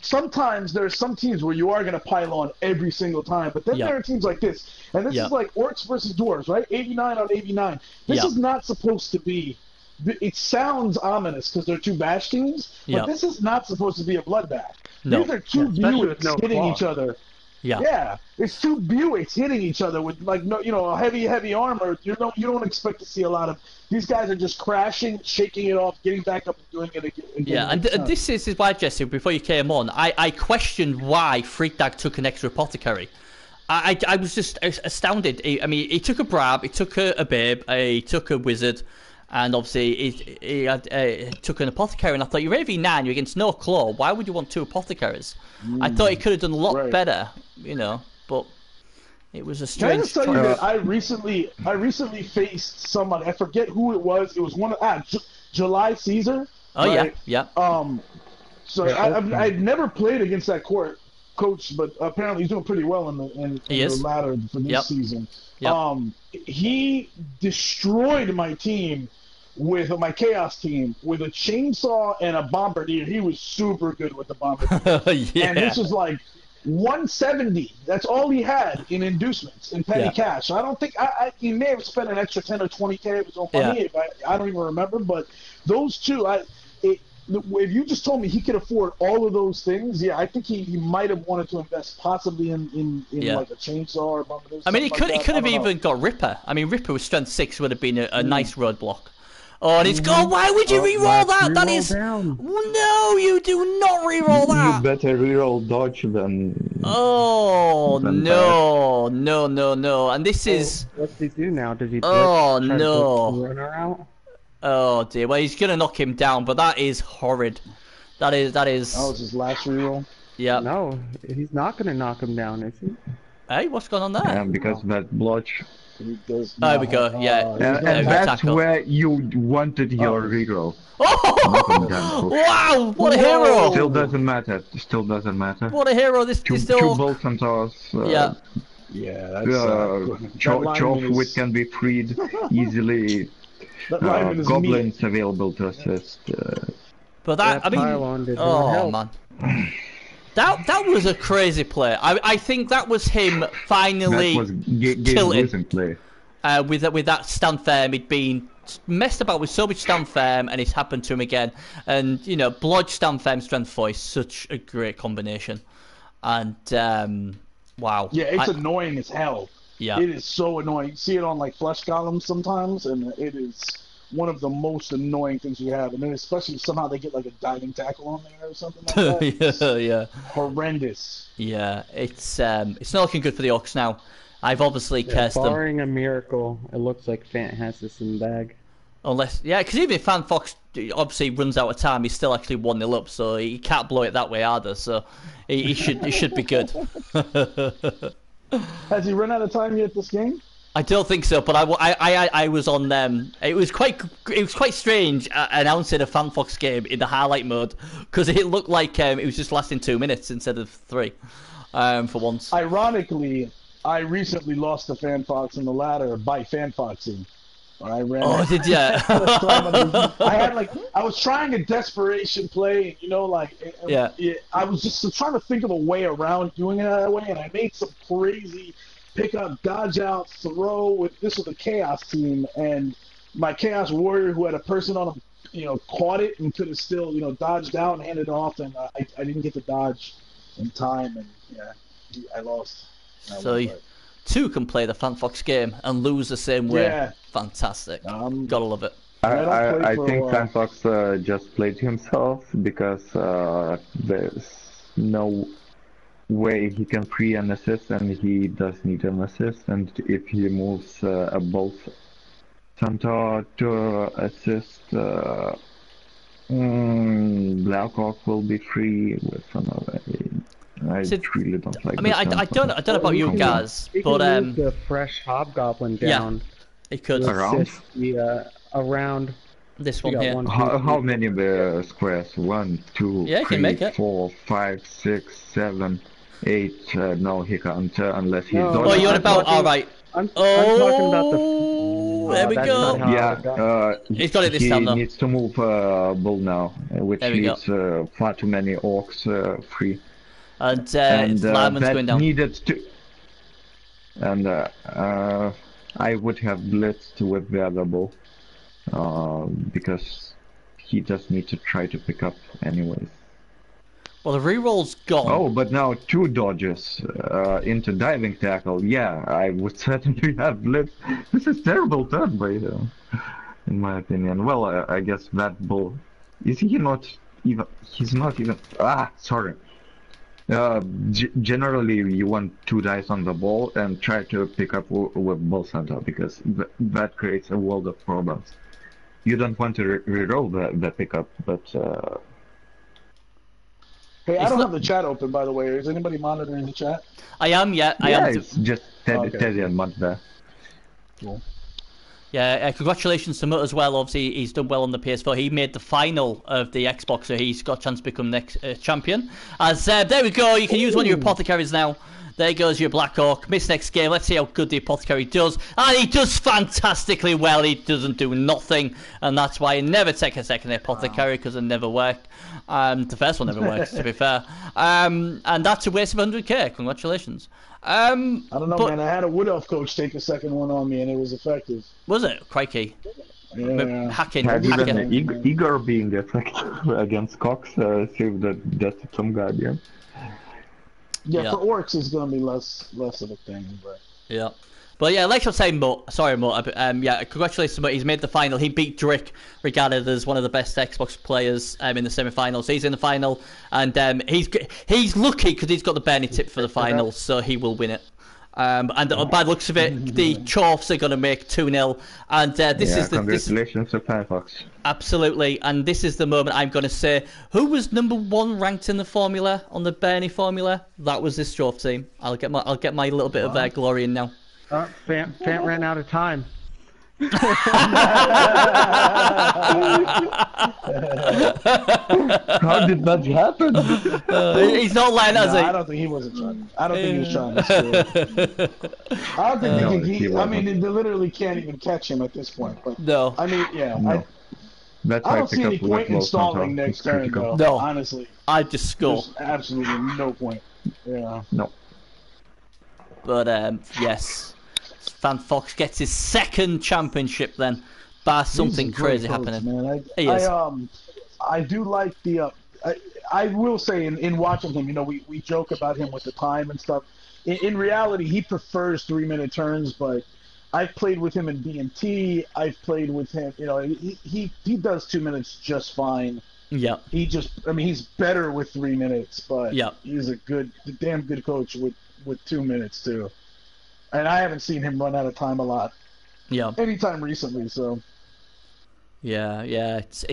sometimes there's some teams where you are going to pile on every single time, but then there are teams like this, and this is like Orcs versus Dwarves, right? 89 on 89. This is not supposed to be. It sounds ominous because they're two bash teams, but this is not supposed to be a bloodbath. No. These are two Buicks hitting each other. Yeah, it's two Buicks hitting each other with heavy armor. You don't expect to see a lot of. These guys are just crashing, shaking it off, getting back up and doing it again. And this is why, Jesse, before you came on, I questioned why Freakdag took an extra apothecary. I was just astounded. He took a Brab, he took a Babe, he took a Wizard, and obviously he took an Apothecary. And I thought, you're AV9, you're against no Claw. Why would you want 2 Apothecaries? I thought he could have done a lot better, but it was a strange. Can I just tell you that I recently faced somebody. I forget who it was. It was one of July Caesar. Oh right? yeah. So I've never played against that coach, but apparently he's doing pretty well in the ladder for this season. Yep. He destroyed my team with my Chaos team with a chainsaw and a bombardier. He was super good with the bombardier. And this was like 170. That's all he had in inducements in petty cash. I don't think he may have spent an extra 10 or 20K of his own money. I don't even remember. But those two, if you just told me he could afford all of those things, I think he might have wanted to invest possibly in like a chainsaw or bombardier. He could have even got Ripper. Ripper with strength 6 would have been a nice roadblock. Oh, and it's gone. Why would you re-roll that? That is no, you do not re-roll that. You better re-roll dodge than. Oh no! And this is. What's he do now? Does he? Oh no! Runner out? Oh dear. Well, he's gonna knock him down, but that is horrid. That is. That was his last re-roll. Yeah. No, he's not gonna knock him down, is he? Hey, what's going on there? Yeah, because that blotch. There we go. Yeah. And that's where you wanted your reroll. Oh! Wow! What a hero! Still doesn't matter. What a hero! This two bolts and toss. Yeah, that's Choff wit can be freed easily. Goblins available to assist. But that, oh man. That was a crazy play. I think that was him finally tilting with that stand firm. He'd been messed about with so much stand firm, and it's happened to him again. And Blodge stand firm strength 4 is such a great combination. And wow. Yeah, it's annoying as hell. Yeah, it is so annoying. You see it on like flesh columns sometimes, and it is one of the most annoying things you have. And then especially if somehow they get like a diving tackle on there or something like that. Yeah. Horrendous. Yeah, it's not looking good for the Orcs now. I've obviously cursed them. Barring a miracle, it looks like Fant has this in the bag. Unless, because even if Fan Fox obviously runs out of time, he's still actually 1-0 up, so he can't blow it that way either. So he should be good. Has he run out of time yet this game? I don't think so, but I was on them. It was quite strange announcing a Fan Fox game in the highlight mode because it looked like it was just lasting 2 minutes instead of 3, for once. Ironically, I recently lost to Fan Fox in the ladder by Fan Foxing. I ran. Oh, did you? I was trying a desperation play, I was just trying to think of a way around doing it that way, and I made some crazy pick up, dodge out, throw with the Chaos team, and my Chaos Warrior who had a person on him, caught it and could have still, dodged out and handed it off, and I didn't get the dodge in time, and I lost. So 2 can play the Fan Fox game and lose the same way. Yeah. Fantastic. Gotta love it. I think Fan Fox just played himself because there's no way he can free an assist, and he does need an assist, and if he moves a bolt Centaur to assist, Blackhawk will be free with another. I really don't like. I don't know about you guys, but move the fresh Hobgoblin down. He could around around this one here. How many squares? 1, 2, 3, 4, 5, 6, 7, 8. No, he can't unless he's. Oh, you're about all right. I'm talking about the. There we go. Yeah, he's got it this time though. He needs to move Bull now, which leaves far too many Orcs free. And Lyman's going down. Needed to. And I would have blitzed with the other Bull, because he does need to try to pick up anyways. Well, the reroll's gone. Oh, but now 2 dodges into diving tackle. Yeah, I would certainly have blitzed. This is terrible turn by him, in my opinion. Well, I guess that Bull is he not even? He's not even. Sorry. Generally, you want 2 dice on the ball and try to pick up with ball center because that creates a world of problems. You don't want to re-roll the pickup, but. Hey, I don't have the chat open, by the way. Is anybody monitoring the chat? I am, yeah. I am. It's just Teddy and Mutt there. Cool. Yeah, congratulations to Mutt as well. Obviously, he's done well on the PS4. He made the final of the Xbox, so he's got a chance to become next champion. As there we go, you can use one of your apothecaries now. There goes your Blackhawk. Missed next game. Let's see how good the apothecary does. And he does fantastically well. He doesn't do nothing, and that's why I never take a second apothecary because it never worked. The first one never worked, to be fair. And that's a waste of 100k. Congratulations. I don't know, man. I had a Wood Elf coach take the second one on me, and it was effective. Was it? Crikey. Yeah. Hacking. Even Igor being effective against Cox saved that some guardian. Yeah, for orcs is going to be less of a thing, but yeah. But yeah, like I was saying, Mutt, sorry, Mutt, yeah, congratulations to Mutt. He's made the final. He beat Drick, regarded as one of the best Xbox players in the semi-finals. He's in the final, and he's lucky because he's got the Bernie tip for the final, so he will win it. And by the looks of it, the Chorfs are going to make 2-0. And this is the congratulations to Firefox. Absolutely, and this is the moment I'm going to say who was number 1 ranked in the formula on the Bernie formula. That was this Chorf team. I'll get my little bit of glory in now. Fant ran out of time. How did that happen? He's not lying, has he? I don't think he wasn't trying. I don't think he was trying to screw. I don't think I mean, they literally can't even catch him at this point. But no. I mean, yeah. No. I don't see any point in stalling next turn, though. No. Honestly. I'd just score. There's absolutely no point. Yeah. No. But yes. Fan Fox gets his 2nd championship then, bar something crazy happening. Man. I do like the. I will say in watching him, you know, we joke about him with the time and stuff. In reality, he prefers 3-minute turns, but I've played with him in B&T. I've played with him. You know, he does 2 minutes just fine. Yeah. He's better with 3 minutes, but yeah, he's a damn good coach with 2 minutes too. And I haven't seen him run out of time a lot. Yeah. Anytime recently, so. Yeah. It's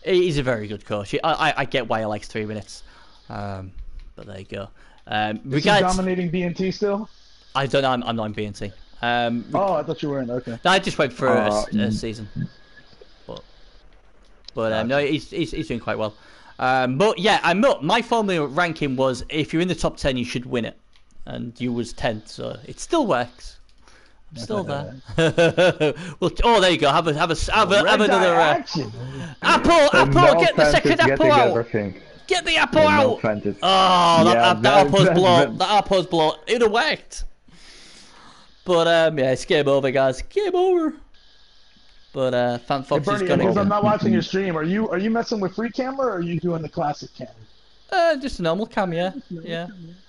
he's a very good coach. I get why he likes 3 minutes. But there you go. Is he dominating B&T still? I don't know. I'm not in B&T. I thought you were in. Okay. No, I just went for a season. But no, he's doing quite well. But yeah, my formula ranking was if you're in the top 10, you should win it. And you was 10th, so it still works. I'm still there. Well, there you go. Have another apple. Get the second apple out. Everything. Get the apple out. That apple's blow. That apple's blow. It'd have worked. But yeah, it's game over, guys. Game over. But Fan Fox is gonna. Because I'm not watching your stream. Are you messing with free camera or are you doing the classic cam? Just a normal cam, yeah.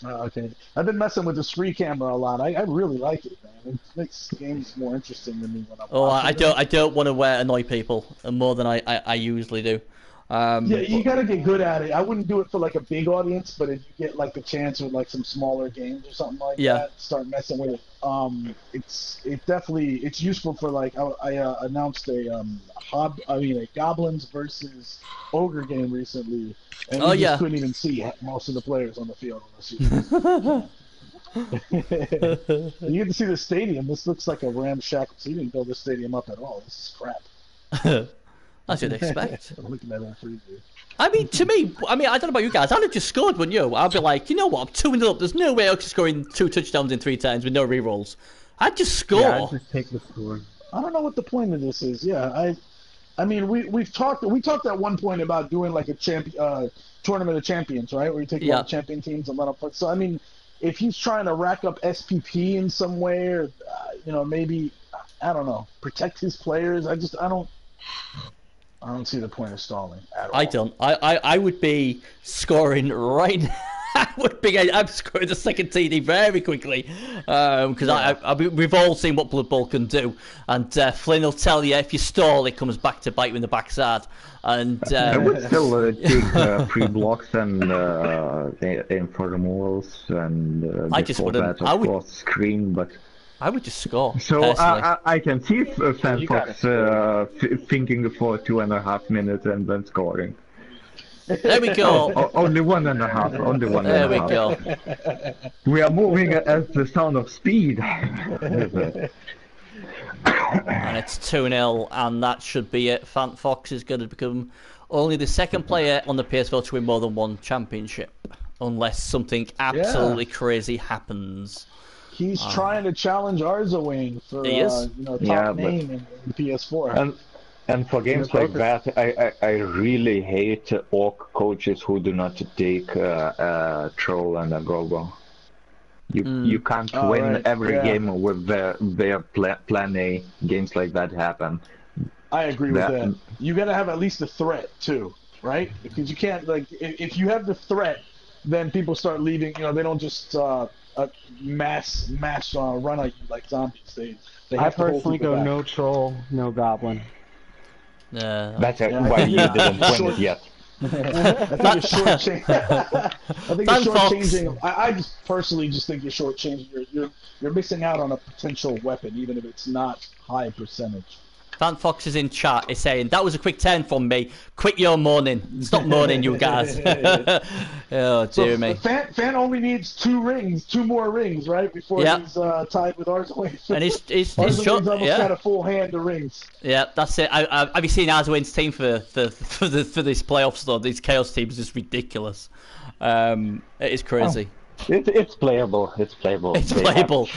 Okay. I've been messing with this free camera a lot. I really like it, man. It makes games more interesting to me when I'm watching I don't want to annoy people more than I usually do. Yeah, you gotta get good at it. I wouldn't do it for like a big audience, but if you get like the chance with like some smaller games or something like that, start messing with it. It's useful for like I announced a Goblins versus Ogre game recently, and you just couldn't even see most of the players on the field unless you. You get to see the stadium. This looks like a ramshackle. So you didn't build this stadium up at all. This is crap. As you'd expect. Looking at that preview. I mean, to me, I don't know about you guys. I'd have just scored, wouldn't you? I'd be like, you know what? I'm 2-0 up. There's no way I'm scoring 2 touchdowns in 3 times with no rerolls. I'd just score. Yeah, I'd just take the score. I don't know what the point of this is. Yeah, I mean, we talked at one point about doing like a tournament of champions, right? Where you take all the champion teams and let them play. So I mean, if he's trying to rack up SPP in some way, or maybe I don't know, protect his players. I don't see the point of stalling at all. I don't. I would be scoring right now. I'm scoring the second TD very quickly because we've all seen what Blood Bowl can do, and Flynn will tell you if you stall, it comes back to bite you in the backside. And I would still take pre-blocks and aim for removals and I just wouldn't. That, of course, screen, but. I would just score. So I can see Fanfox thinking for 2.5 minutes and then scoring. There we go. Only 1.5. Only 1.5. There we go. We are moving at the sound of speed. And it's 2-0, and that should be it. Fanfox is going to become only the second player on the Ps4 to win more than one championship, unless something absolutely crazy happens. He's trying to challenge Arzawayne for top name in PS4. And for games like that, I really hate orc coaches who do not take troll and a gogo. You can't win every game with their plan A. Games like that happen. I agree with that. You got to have at least a threat too, right? Because you can't if you have the threat, then people start leaving. They don't just mass run at you like zombies. They have I personally go no troll, no goblin. That's why you didn't win it yet. I think it's shortchanging. I just personally just think you're shortchanging. You're missing out on a potential weapon, even if it's not high percentage. Fanfox is in chat. Is saying that was a quick turn from me. Quit your moaning. Stop moaning, you guys. Oh dear me. Fan only needs 2 more rings, right, before he's tied with Arzawayne. And he's almost got a full hand of rings. Yeah, that's it. Have you seen Arzawayne's team for this playoffs though? These Chaos teams is ridiculous. It is crazy. Oh, it's playable. It's playable. It's playable.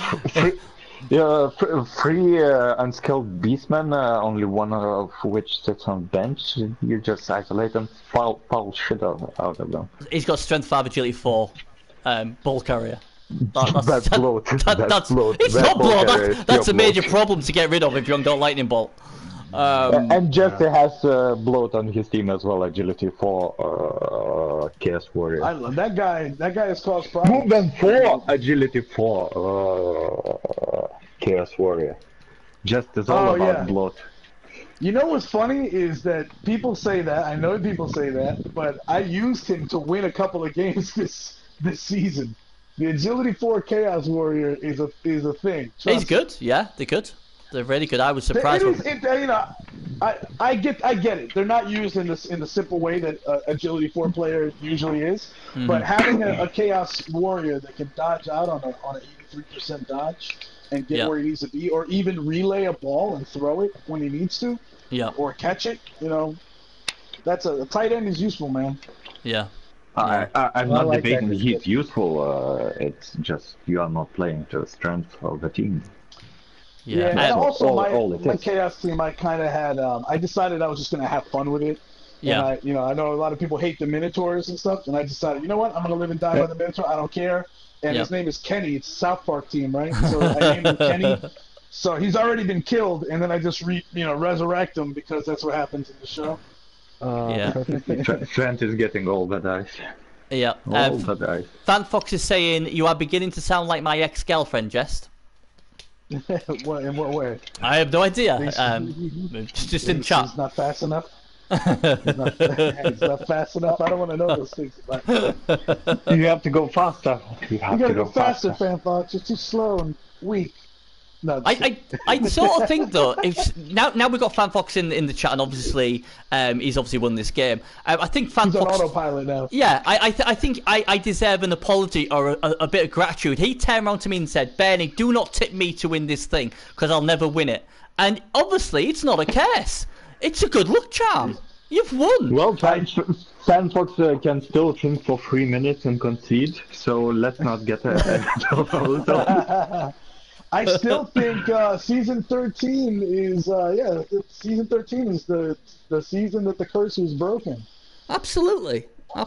Yeah, 3 unskilled beastmen, only one of which sits on bench. You just isolate them, foul shit out of them. He's got strength 5, agility 4, ball carrier. That's bloat. That's bloat. It's not bloat. That's a major problem to get rid of if you don't lightning bolt. And Jesse has bloat on his team as well, agility 4, Chaos Warrior. I love that guy. That guy has caused problems. Movement 4, agility 4, Chaos Warrior. Just is all about bloat. You know what's funny is that people say that. I know people say that, but I used him to win a couple of games this season. The agility 4 Chaos Warrior is a thing. He's good. Yeah, they're good. They're really good. I was surprised. I get it. They're not used in the simple way that agility 4 player usually is. Mm-hmm. But having a Chaos Warrior that can dodge out on an 83% dodge and get where he needs to be, or even relay a ball and throw it when he needs to, or catch it. That's a tight end is useful, man. Yeah. I'm not debating he's useful. It's just you are not playing to the strength of the team. Yeah, and also my Chaos team, I kind of had. I decided I was just gonna have fun with it. Yeah. And I know a lot of people hate the Minotaurs and stuff, and I decided, you know what, I'm gonna live and die by the Minotaur. I don't care. And his name is Kenny. It's a South Park team, right? So I named him Kenny. So he's already been killed, and then I just resurrect him because that's what happens in the show. Trent is getting all the dice. Yeah. All the dice. Fanfox is saying you are beginning to sound like my ex-girlfriend, Jest. In what way? I have no idea. Just in chat. He's not fast enough. He's not fast enough. I don't want to know those things. You have to go faster. You gotta go faster, Fanfox. You're too slow and weak. No, I sort of think though, if now we've got Fanfox in the chat, and obviously he's obviously won this game. I think Fanfox. He's on autopilot now. Yeah, I think I deserve an apology or a bit of gratitude. He turned around to me and said, "Bernie, do not tip me to win this thing because I'll never win it." And obviously, it's not a case. It's a good luck charm. You've won. Well, Fanfox can still think for 3 minutes and concede. So let's not get ahead of ourselves. I still think season 13 is season 13 is the season that the curse was broken. Absolutely. I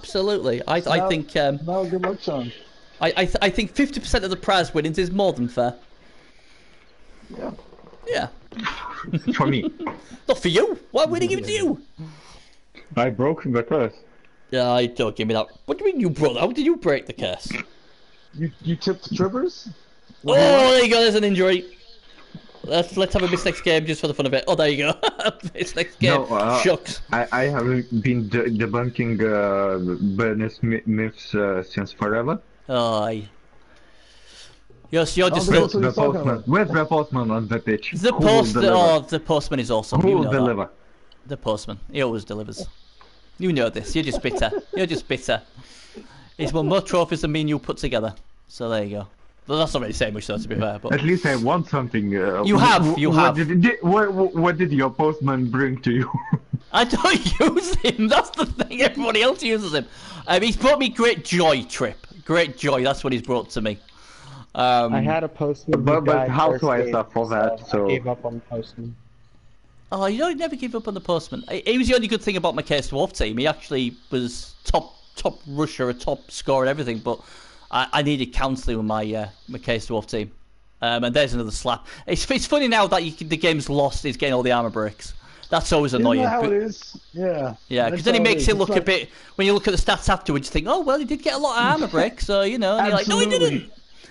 think now a good luck charm. I think 50% of the prize winnings is more than fair. Yeah. For me. Not for you. Why would he give it to you? I broke the curse. Don't give me that. What do you mean you brought? How did you break the curse? You tipped the trippers? Oh, there you go. There's an injury. Let's have a Miss Next game just for the fun of it. Oh, there you go. Miss Next game. No, Shucks. I haven't been debunking Bernie's myths since forever. Aye. Yes, you're just Where's the postman? Where's the postman on the pitch? The postman is awesome. Who you will know deliver? That. The postman. He always delivers. You know this. You're just bitter. You're just bitter. He's won more trophies than me and you put together. So there you go. Well, that's not really saying much though, to be fair. But at least I want something. You have. What did your postman bring to you? I don't use him. That's the thing. Everybody else uses him. He's brought me great joy, Trip. Great joy. That's what he's brought to me. I had a postman. But housewives are for that, so I gave up on the postman. Oh, you know, he never gave up on the postman. He was the only good thing about my Ps4 team. He actually was top rusher, a top scorer, and everything. But I needed counselling with my Ps4 team. And there's another slap. It's funny now that the game's lost. He's getting all the armor breaks. That's always annoying. Isn't that how it is? Yeah. Yeah, because then he makes it look a bit. When you look at the stats afterwards, you think, oh well, he did get a lot of armor breaks, so you know. And you're like, no, he didn't.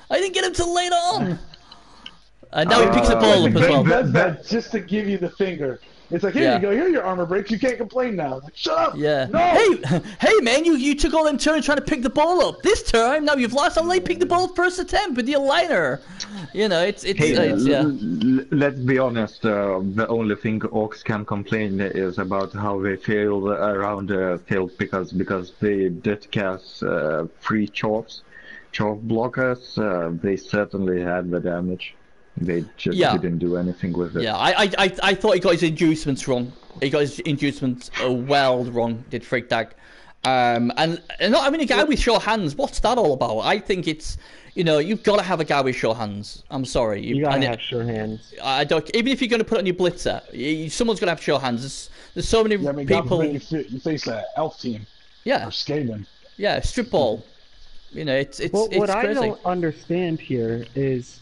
I didn't get him till later on. And now he picks the ball up as well. That's that just to give you the finger. It's like, here you go, here are your armor breaks. You can't complain now. Like, shut up. Yeah. No. Hey, man, you took all them turns trying to pick the ball up. This time, now you've lost. I'll let you pick the ball up first attempt with your liner. You know, it's yeah. Let's be honest. The only thing Orcs can complain is about how they failed around the field because they did cast free chorf blockers. They certainly had the damage. They just didn't do anything with it. Yeah, I thought he got his inducements wrong. He got his inducements well wrong, did Frigdag. And not having a guy with sure hands, what's that all about? I think it's, you know, you've got to have a guy with sure hands. I'm sorry. You got to have sure hands. I don't, even if you're going to put it on your blitzer, someone's going to have sure hands. There's so many people. You face an elf team. Yeah. Or Skaven. Yeah, strip ball. You know, it's what crazy. I don't understand here is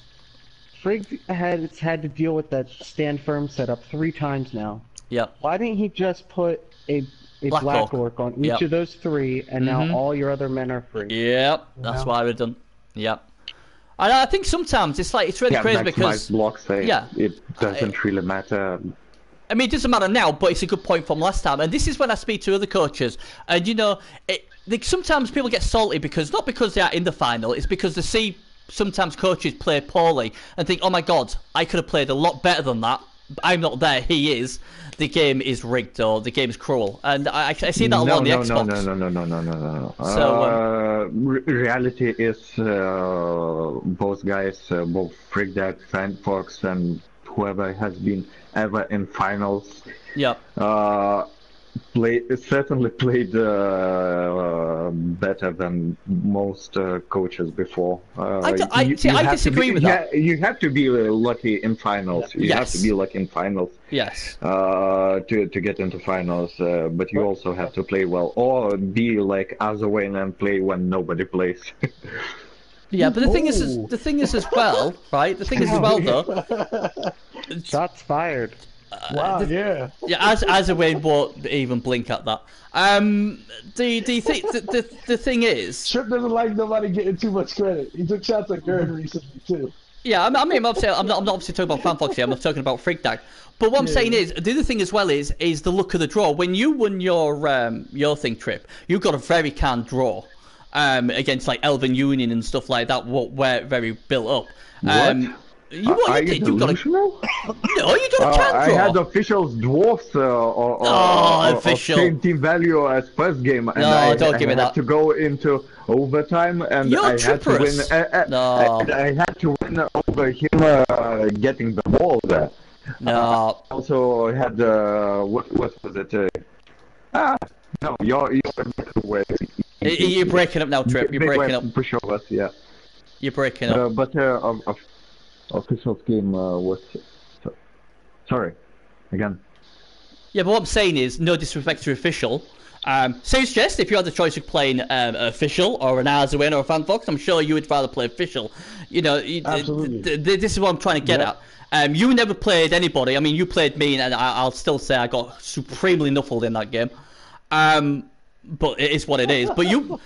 Frigg has had to deal with that stand firm setup 3 times now. Yep. Why didn't he just put a Black Orc on each of those 3, and now all your other men are free? Yep, that's what I would have done. Yep. And I think sometimes it's really crazy because blocks, it doesn't really matter. I mean, it doesn't matter now, but it's a good point from last time. And this is when I speak to other coaches, and you know, sometimes people get salty not because they are in the final, it's because they see sometimes coaches play poorly and think, oh my god, I could have played a lot better than that. I'm not there, he is. The game is rigged or the game is cruel. And I see that a lot on the Xbox. No. So, reality is both guys, both Frigdag, Fanfox, and whoever has been ever in finals, certainly played better than most coaches before. I disagree with that. You have to be lucky in finals. You have to be lucky in finals. Yes. To get into finals, but you also have to play well, or be like Azawin and play when nobody plays. Yeah, but the thing is as well, right? The thing is as well, though. Shots fired. Wow, yeah, as a way won't even blink at that. The thing is, Trip doesn't like nobody getting too much credit. He took shots at Gerd recently too. Yeah, I mean, I'm not obviously talking about Fanfox here. I'm not talking about Frigdag. But what I'm saying is, the other thing as well is the look of the draw. When you won your thing, Trip, you got a very canned draw against like Elven Union and stuff like that. What were very built up. What? You did. You got a no. You got a can draw. I had officials dwarfs official same team value as first game, and don't give me that. To go into overtime, and I had to win. I had to win over him getting the ball there. No. Also had what was it? No, you're You're breaking up now, Trip. You're breaking up. Pushovers, yeah. You're breaking up. But official game was sorry again. Yeah, but what I'm saying is, no disrespect to official. Same suggest if you had the choice of playing official or an Arzawin or a Fanfox, I'm sure you would rather play official. You know, this is what I'm trying to get at. You never played anybody. I mean, you played me, and I'll still say I got supremely knuffled in that game. but it is what it is. But you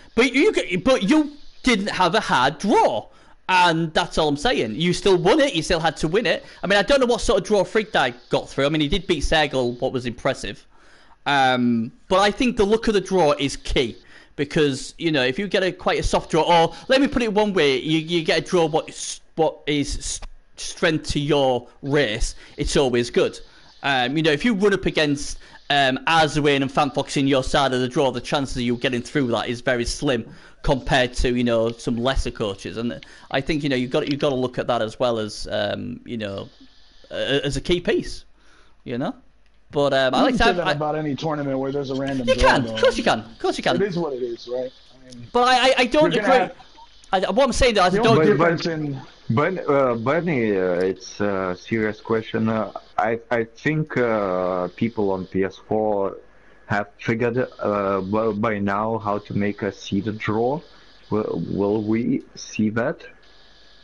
didn't have a hard draw. And that's all I'm saying. You still won it. You still had to win it. I mean, I don't know what sort of draw Freak Die got through. I mean, he did beat Sergel, what was impressive. But I think the look of the draw is key. Because, you know, if you get quite a soft draw, or let me put it one way, you get a draw what is strength to your race, it's always good. You know, if you run up against Arzuin and Fanfox in your side of the draw, the chances of you getting through that is very slim compared to, you know, some lesser coaches. And I think, you know, you've got to look at that as well as, you know, as a key piece, you know. But I like to say that about any tournament where there's a random draw. You can, of course you can, of course you can. It is what it is, right? I mean, but I don't agree. What I'm saying, I don't agree. Bernie, it's a serious question. I think people on PS4 have figured by now how to make a seeded draw. Will we see that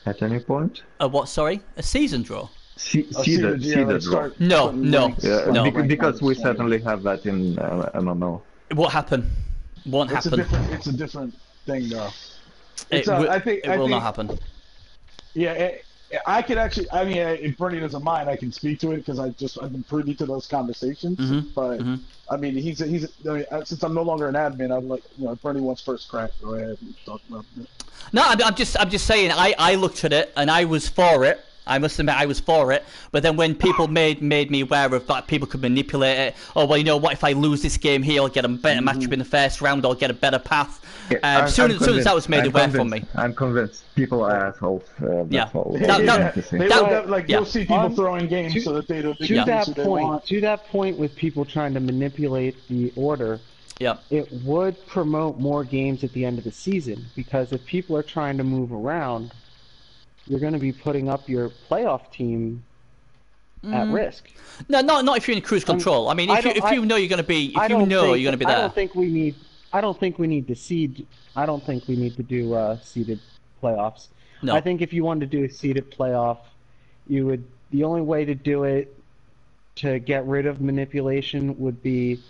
at any point? What? Sorry, a season draw. Seeded draw. No. Because we certainly have that in MMO. It won't happen. Won't happen. It's a different thing, though. I think it will not happen. Yeah, I could actually. I mean, if Bernie doesn't mind, I can speak to it because I've been privy to those conversations. But I mean, he's. I mean, since I'm no longer an admin, I'm like, you know, if Bernie wants first crack, go ahead and talk about it. No, I'm just saying. I looked at it and I was for it. I must admit I was for it, but then when people made me aware of that, people could manipulate it. Oh, well, you know what, if I lose this game here, I'll get a better matchup in the first round, I'll get a better path. As soon as that was made aware from me. I'm convinced people are assholes. You'll see people throwing games so that they don't to that point with people trying to manipulate the order, it would promote more games at the end of the season, because if people are trying to move around, you're going to be putting up your playoff team at risk. No, not if you're in cruise control. I mean, if you know you're going to be, there. I don't think we need to seed. I don't think we need to do seeded playoffs. No. I think if you wanted to do a seeded playoff, the only way to do it to get rid of manipulation would be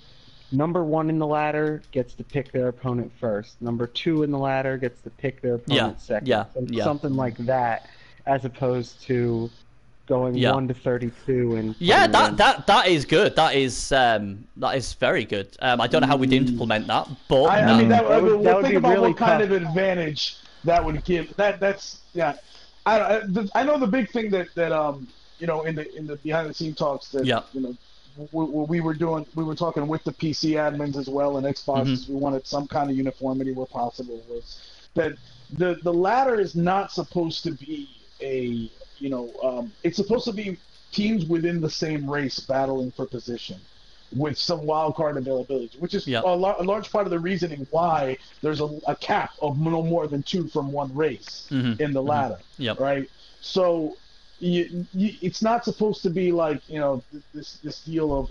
number 1 in the ladder gets to pick their opponent first. Number 2 in the ladder gets to pick their opponent second. Something like that, as opposed to going 1 to 32 and that is good. That is very good. I don't know how we'd implement that, but I mean that would think about really what kind of advantage that would give. That's I know the big thing that you know, in the behind the scene talks that you know. We were talking with the PC admins as well and Xbox. We wanted some kind of uniformity where possible. Was that the ladder is not supposed to be a, you know, it's supposed to be teams within the same race battling for position with some wild card availability, which is a large part of the reasoning why there's a cap of no more than 2 from one race in the ladder. Right. So. It's not supposed to be like, you know, this deal of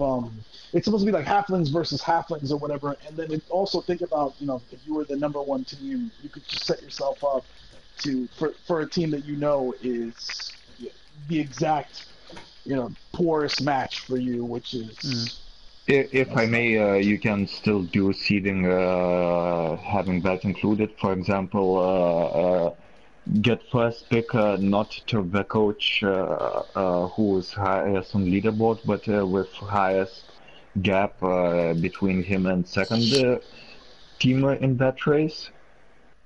it's supposed to be like halflings versus halflings or whatever, and then also think about, you know, if you were the number 1 team, you could just set yourself up for a team that you know is the exact, you know, poorest match for you, which is. If I may, you can still do seeding, having that included. For example, get first pick not to the coach who is highest on leaderboard, but with highest gap between him and second team in that race.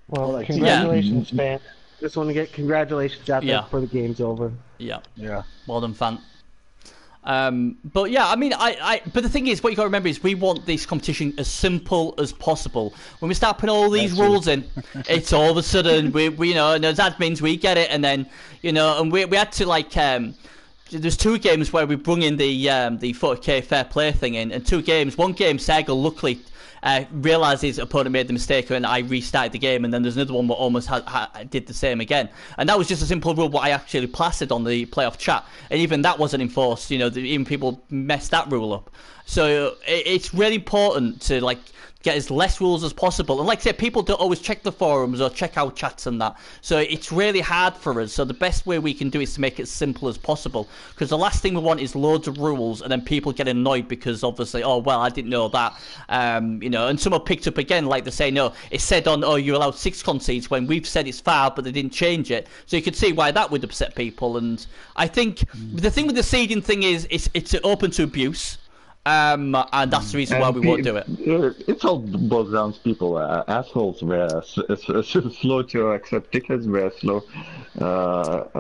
Well, congratulations, man. Just want to get congratulations out there before the game's over. Yeah. Well done, fan. But yeah, I mean, but the thing is, what you got to remember is we want this competition as simple as possible. When we start putting all these rules in, it's all of a sudden we you know, and as admins we get it, and then, you know, and we had to like there's 2 games where we brung in the 40k fair play thing in, and 2 games. One game, Sergel luckily realised his opponent made the mistake, and I restarted the game, and then there's another one that almost did the same again. And that was just a simple rule what I actually plastered on the playoff chat, and even that wasn't enforced. You know, even people messed that rule up. So it's really important to like get as less rules as possible. And like I said, people don't always check the forums or check our chats and that. So it's really hard for us. So the best way we can do is to make it as simple as possible. Because the last thing we want is loads of rules and then people get annoyed because obviously, oh, well, I didn't know that. And someone picked up again, like they say, no, it said on, oh, you're allowed 6 concedes when we've said it's 5, but they didn't change it. So you could see why that would upset people. And I think the thing with the seeding thing is it's open to abuse. And that's the reason why we won't do it. It's all boils down to people. Assholes were slow to accept tickets, were slow to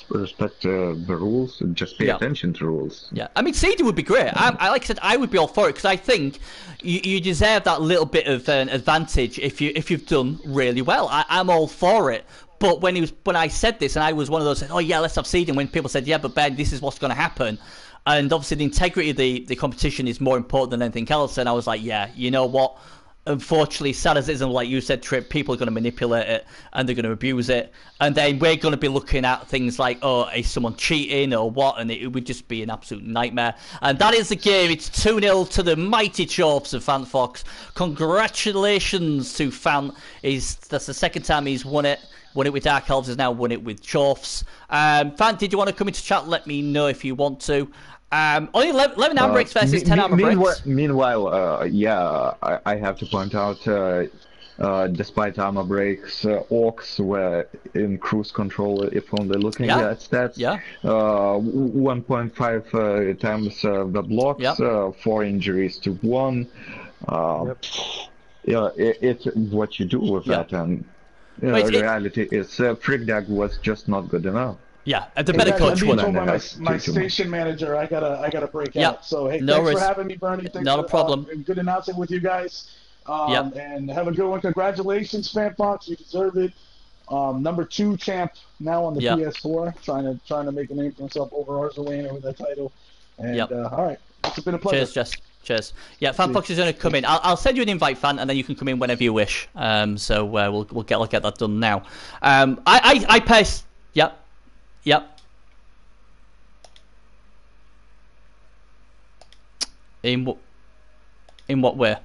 respect the rules, and just pay attention to rules. Yeah, I mean, seeding would be great. I like I said, I would be all for it because I think you deserve that little bit of an advantage if you've done really well. I'm all for it. But when I said this, and I was one of those, oh yeah, let's have seeding. When people said, yeah, but Ben, this is what's going to happen. And obviously the integrity of the competition is more important than anything else. And I was like, yeah, you know what? Unfortunately, sad as it is, and like you said, Trip, people are going to manipulate it and they're going to abuse it. And then we're going to be looking at things like, oh, is someone cheating or what? And it would just be an absolute nightmare. And that is the game. It's 2-0 to the mighty Chorfs of FanFox. Congratulations to Fan. That's the second time he's won it. Won it with Dark Elves, has now won it with Chorfs. Fan, did you want to come into chat? Let me know if you want to. Only 11 armor breaks versus 10 armor breaks. Meanwhile, I have to point out, despite armor breaks, Orcs were in cruise control if only looking at stats. 1.5 times the blocks, 4 injuries to 1. It's what you do with that. And the reality is Frigdag was just not good enough. Yeah, the better coach won. My station manager, I gotta break out. So hey, thanks for having me, Bernie. Thanks Not a problem. Good announcing with you guys. And have a good one. Congratulations, FanFox. You deserve it. Number 2 champ now on the PS4. Trying to make a name for himself over Arzalane with that title. And all right, it's been a pleasure. Cheers, Jess. Cheers. Yeah, FanFox is going to come in. I'll send you an invite, Fan, and then you can come in whenever you wish. So we'll get that done now. I pace. Yep. In what way?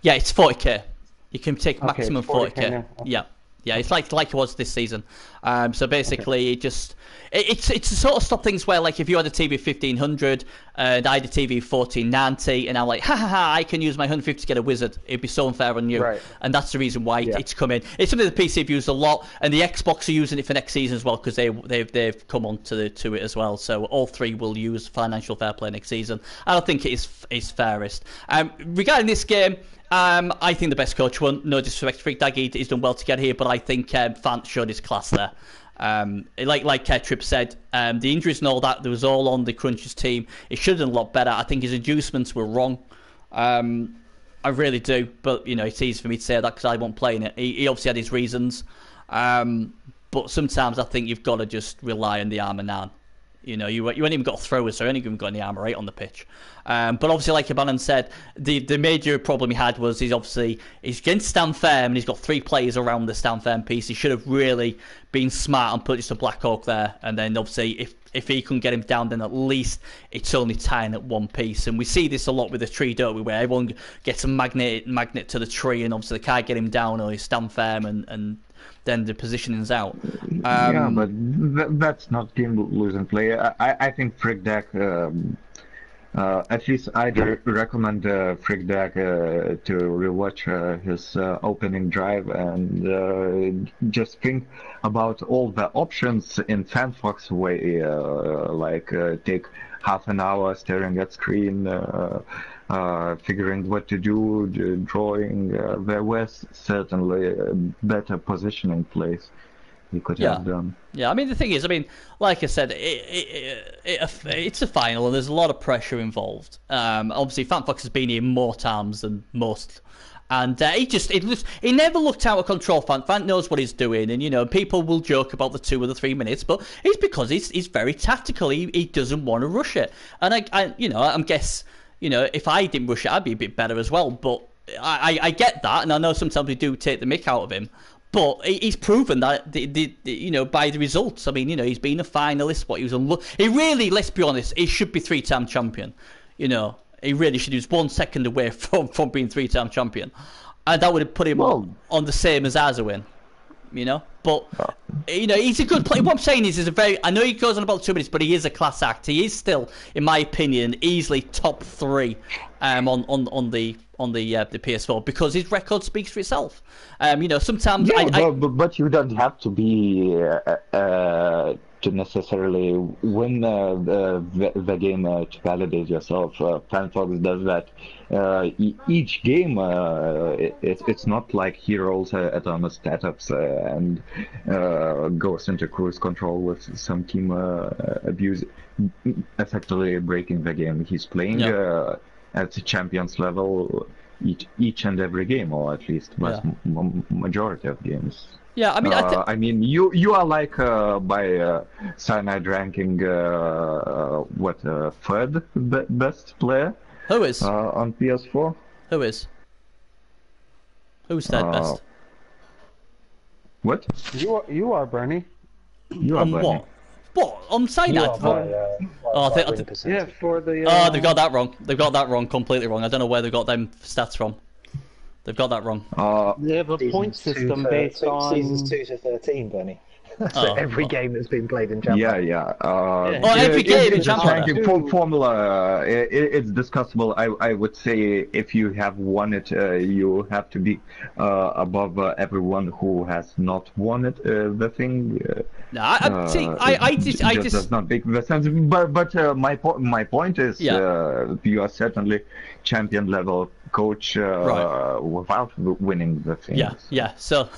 Yeah, it's 40k. You can take maximum 40k. Yeah, it's like it was this season. So basically, it's to sort of stop things where, like, if you had a TV 1500 and I had a TV 1490, and I'm like, ha, I can use my 150 to get a wizard. It'd be so unfair on you. Right. And that's the reason why it's come in. It's something the PC have used a lot, and the Xbox are using it for next season as well because they've come on to it as well. So all 3 will use financial fair play next season. I don't think it is fairest. Regarding this game. I think the best coach won. No disrespect to Frigdag, he's done well to get here, but I think Fant showed his class there. Like Trip said, the injuries and all that, there was all on the Crunchers team. It should have done a lot better. I think his inducements were wrong. I really do, but it's easy for me to say that because I wasn't playing it. He obviously had his reasons, but sometimes I think you've got to just rely on the armor now. You ain't even got throwers, so you ain't even got any armor 8 on the pitch. But obviously, like Abanon said, the major problem he had was he's against Stan Firm and he's got 3 players around the Stan Firm piece. He should have really been smart and put just a Black Hawk there. And then obviously, if he couldn't get him down, then at least it's only tying at 1 piece. And we see this a lot with the tree, don't we? Where everyone gets a magnet to the tree, and obviously they can't get him down, or he's Stan Firm and then the positioning's out. But that's not game losing play. I think Frigdag, at least I'd recommend Frigdag to rewatch his opening drive and just think about all the options in FanFox way, take half an hour staring at screen, figuring what to do, drawing. There was certainly a better positioning place he could have done. Yeah, I mean, the thing is, like I said, it's a final and there's a lot of pressure involved. Obviously, FanFox has been here more times than most. And he never looked out of control. Fant knows what he's doing, and people will joke about the 2 or the 3 minutes, but it's because he's very tactical. He doesn't want to rush it, and I guess if I didn't rush it, I'd be a bit better as well. But I get that, and I know sometimes we do take the mick out of him. But he's proven that by the results. I mean, he's been a finalist. He was he really, let's be honest, he should be 3-time champion. He really should. He was 1 second away from being 3-time champion, and that would have put him on the same as Azawin. But he's a good player. What I'm saying is, I know he goes on about 2 minutes, but he is a class act. He is still, in my opinion, easily top 3 on the PS4 because his record speaks for itself. Sometimes but you don't have to be to necessarily win the game to validate yourself. FanFox does that. Each game, it's not like he rolls Atomic setups and goes into cruise control with some team abuse, effectively breaking the game. He's playing at the champions level each and every game, or at least majority of games. Yeah, I mean, I mean, you are like by Cyanide ranking third best player. Who is on PS4? Who is? Who's third best? What? You are Bernie. You are Bernie. What on Cyanide? For the. Oh, they've got that wrong. They've got that wrong, completely wrong. I don't know where they got them stats from. They've got that wrong. They have a point system based on seasons 2 to 13, Bernie. So every game that's been played in Champions. Every game in Champions. Formula, it's discussable. I would say if you have won it, you have to be above everyone who has not won it. The thing. I just does not make the sense. But my point is, you are certainly champion level coach without winning the thing. Yeah. So.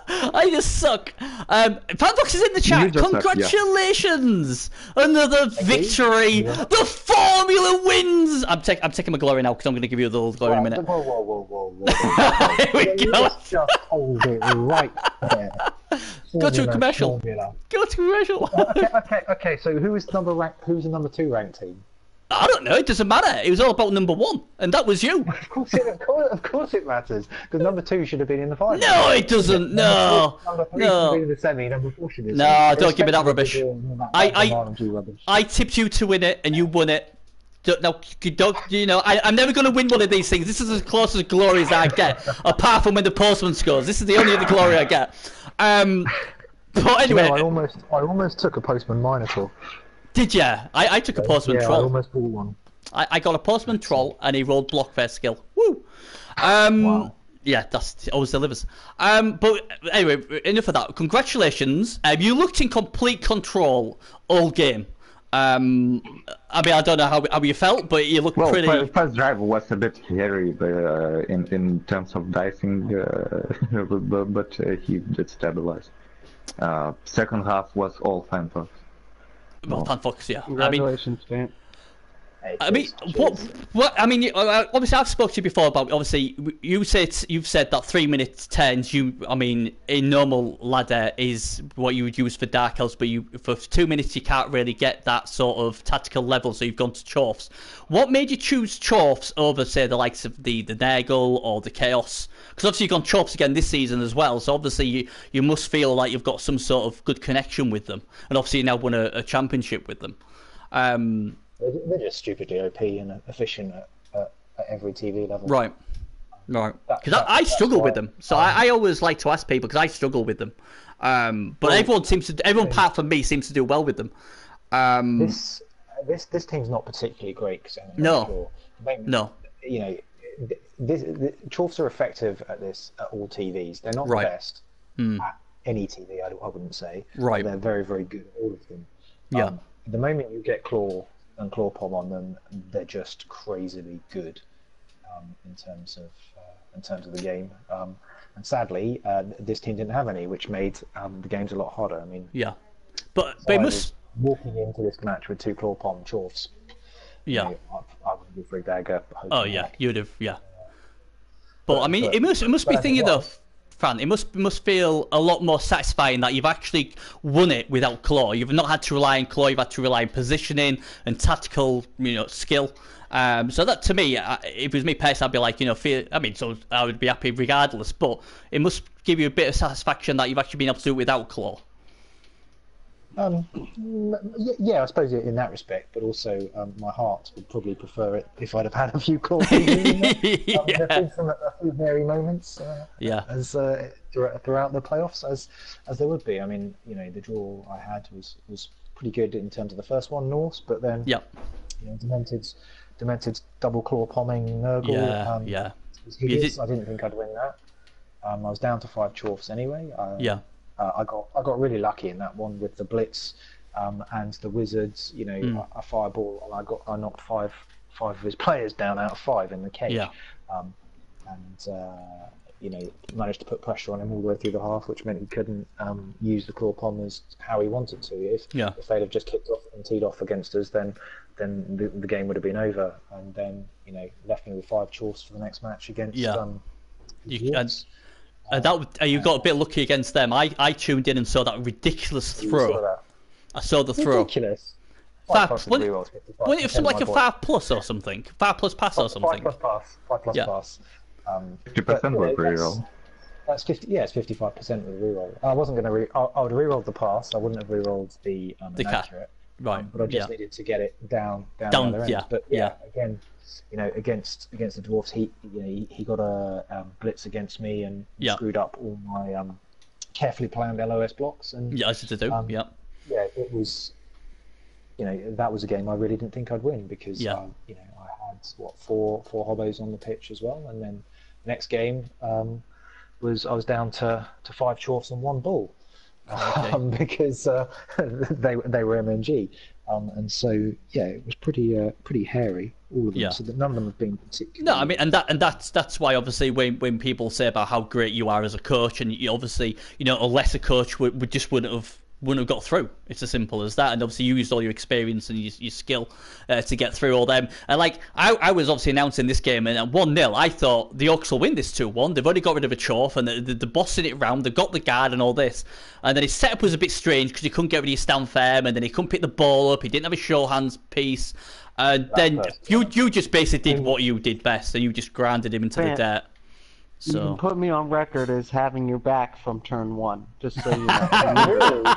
I just suck. FanFox is in the chat. Congratulations! Another victory. The Formula wins. I'm taking my glory now because I'm going to give you the glory in a minute. Whoa. Here we go. Just hold it right there. Go to a commercial. Go to a commercial. Okay. So who's the number 2 ranked team? I don't know. It doesn't matter. It was all about number 1, and that was you. Of course it matters. Because number 2 should have been in the final. No, it doesn't. No. Number 3 should have been in the semi. Number 4 should have been. No, don't give me that rubbish. I tipped you to win it, and you won it. I'm never going to win one of these things. This is as close as glory as I get, apart from when the postman scores. This is the only other glory I get. But anyway, I almost took a postman minotaur. Did you? I took a postman troll. I almost bought one. I got a postman troll, and he rolled blockfair skill. Woo! Wow. Yeah, that's always delivers. But anyway, enough of that. Congratulations. You looked in complete control all game. I mean, I don't know how you felt, but you looked pretty. Well, first drive was a bit hairy in terms of dicing, but he did stabilize. Second half was all FanFox. Well, FanFox, yeah. Congratulations, Stan. I mean, what? I mean, obviously, I've spoken to you before about. Obviously, you've said that 3 minutes 10s. I mean, a normal ladder is what you would use for Dark Elves, but for 2 minutes you can't really get that sort of tactical level. So you've gone to Chorfs. What made you choose Chorfs over, say, the likes of the Nurgle or the Chaos? Because obviously you've gone Chorfs again this season as well. So obviously you must feel like you've got some sort of good connection with them, and obviously you now won a championship with them. They're just stupidly OP and efficient at every TV level. Right. Because I struggle with them, so I always like to ask people because I struggle with them. But everyone apart from me seems to do well with them. This team's not particularly great. No. Chorfs are effective at this at all TVs. They're not the best at any TV. I wouldn't say. Right. They're very, very good at all of them. Yeah. The moment you get Claw and Claw Pom on them, they're just crazily good in terms of the game. And sadly, this team didn't have any, which made the games a lot harder. I mean, but it must walking into this match with 2 Claw Pom Chorfs. I would go for a dagger. Oh yeah, you'd have But I mean, it must be thinking though. Fran, it must feel a lot more satisfying that you've actually won it without Claw. You've not had to rely on Claw. You've had to rely on positioning and tactical, skill. So that, to me, if it was me personally, I'd be like, so I would be happy regardless. But it must give you a bit of satisfaction that you've actually been able to do it without Claw. Yeah, I suppose in that respect, but also my heart would probably prefer it if I'd have had a few calls. There's been a few hairy moments as throughout the playoffs, as there would be. I mean, the draw I had was pretty good in terms of the first one, Norse, but then Demented's double claw palming Nurgle was hideous. I didn't think I'd win that. I was down to 5 chorfs anyway. I got really lucky in that one with the blitz and the wizards. A fireball, and I knocked five of his players down out of 5 in the cage. Managed to put pressure on him all the way through the half, which meant he couldn't use the claw palmers how he wanted to. If they'd have just kicked off and teed off against us, then the game would have been over, and then left me with 5 chorfs for the next match against. You got a bit lucky against them. I tuned in and saw that ridiculous throw. I saw the throw. Ridiculous. Wasn't it something like a 5+ or something? 5+ pass or something? 5+ pass. 5+ pass. 50% with reroll. That's 50. Yeah, it's 55% with reroll. I wasn't going to. I would have rerolled the pass. I wouldn't have rerolled the inaccurate. Right. But I just needed to get it down the other end. But again, against the dwarfs, he got a blitz against me and screwed up all my carefully planned LOS blocks. And as to do. It was. That was a game I really didn't think I'd win because I had 4 hobos on the pitch as well, and then next game I was down to 5 chorfs and 1 bull because they were MMG, and so it was pretty hairy, all of them. So that none of them have been particularly. No, I mean, and that's why obviously when people say about how great you are as a coach, and you obviously a lesser coach would just wouldn't have got through. It's as simple as that. And obviously you used all your experience and your skill to get through all them. And I was obviously announcing this game, and at 1-0 I thought the Orcs will win this 2-1. They've already got rid of a chorf and they're bossing it round. They've got the guard and all this. And then his setup was a bit strange because he couldn't get rid of his stand firm, and then he couldn't pick the ball up. He didn't have a show hands piece. And then you just basically did what you did best, and you just grounded him into the dirt. So. You can put me on record as having your back from turn 1, just so you know.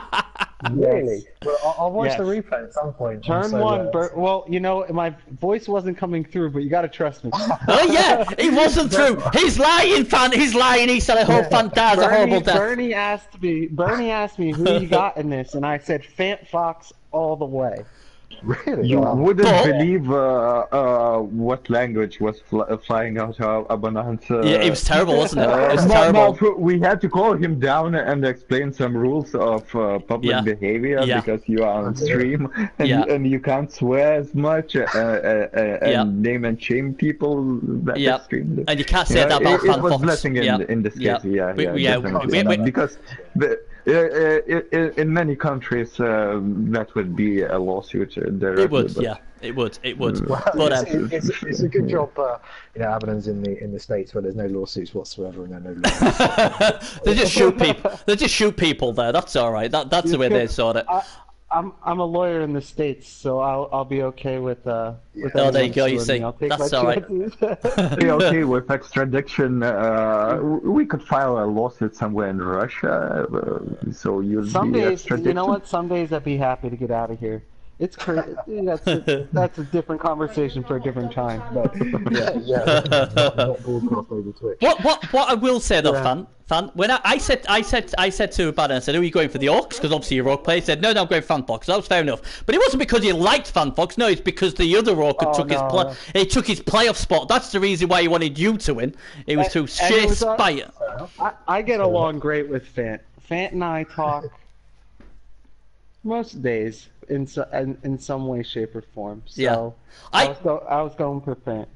Really? Well, I'll watch the replay at some point. Turn 1, well, my voice wasn't coming through, but you got to trust me. Oh yeah, he wasn't through. He's lying, fan. He's lying. He said, "I hope Fan dies a horrible death." Bernie asked me who you got in this, and I said Fant Fox all the way. Really? You wouldn't believe what language was flying out of Abundance. It was terrible, wasn't it? It was terrible. We had to call him down and explain some rules of public behavior because you are on stream and you can't swear as much and name and shame people that stream. And you can't say that about Fan Fox. It was blessing in this case, because in many countries that would be a lawsuit directly. It would. Well, but it's a good job, Aberdeen's in the States where there's no lawsuits whatsoever and there are no laws. They just shoot people. They just shoot people there. That's all right. That's the way they sort it. I'm a lawyer in the States, so I'll be okay with. Oh, there you go. You see, that's all right. Be okay with extradition. We could file a lawsuit somewhere in Russia, so you'll be extradited. You know what? Some days I'd be happy to get out of here. It's crazy. That's a different conversation for a different time. But What I will say though, Fan, when I said to Banner, I said, "Are you going for the Orcs?" Because obviously you're Orc player. He said, "No, I'm going Fan Fox." That was fair enough. But it wasn't because he liked Fan Fox. No, it's because the other Orc he took his playoff spot. That's the reason why he wanted you to win. It was through sheer spite. I get along great with Fant. Fant and I talk most days in some way, shape, or form. So I was going for Fant.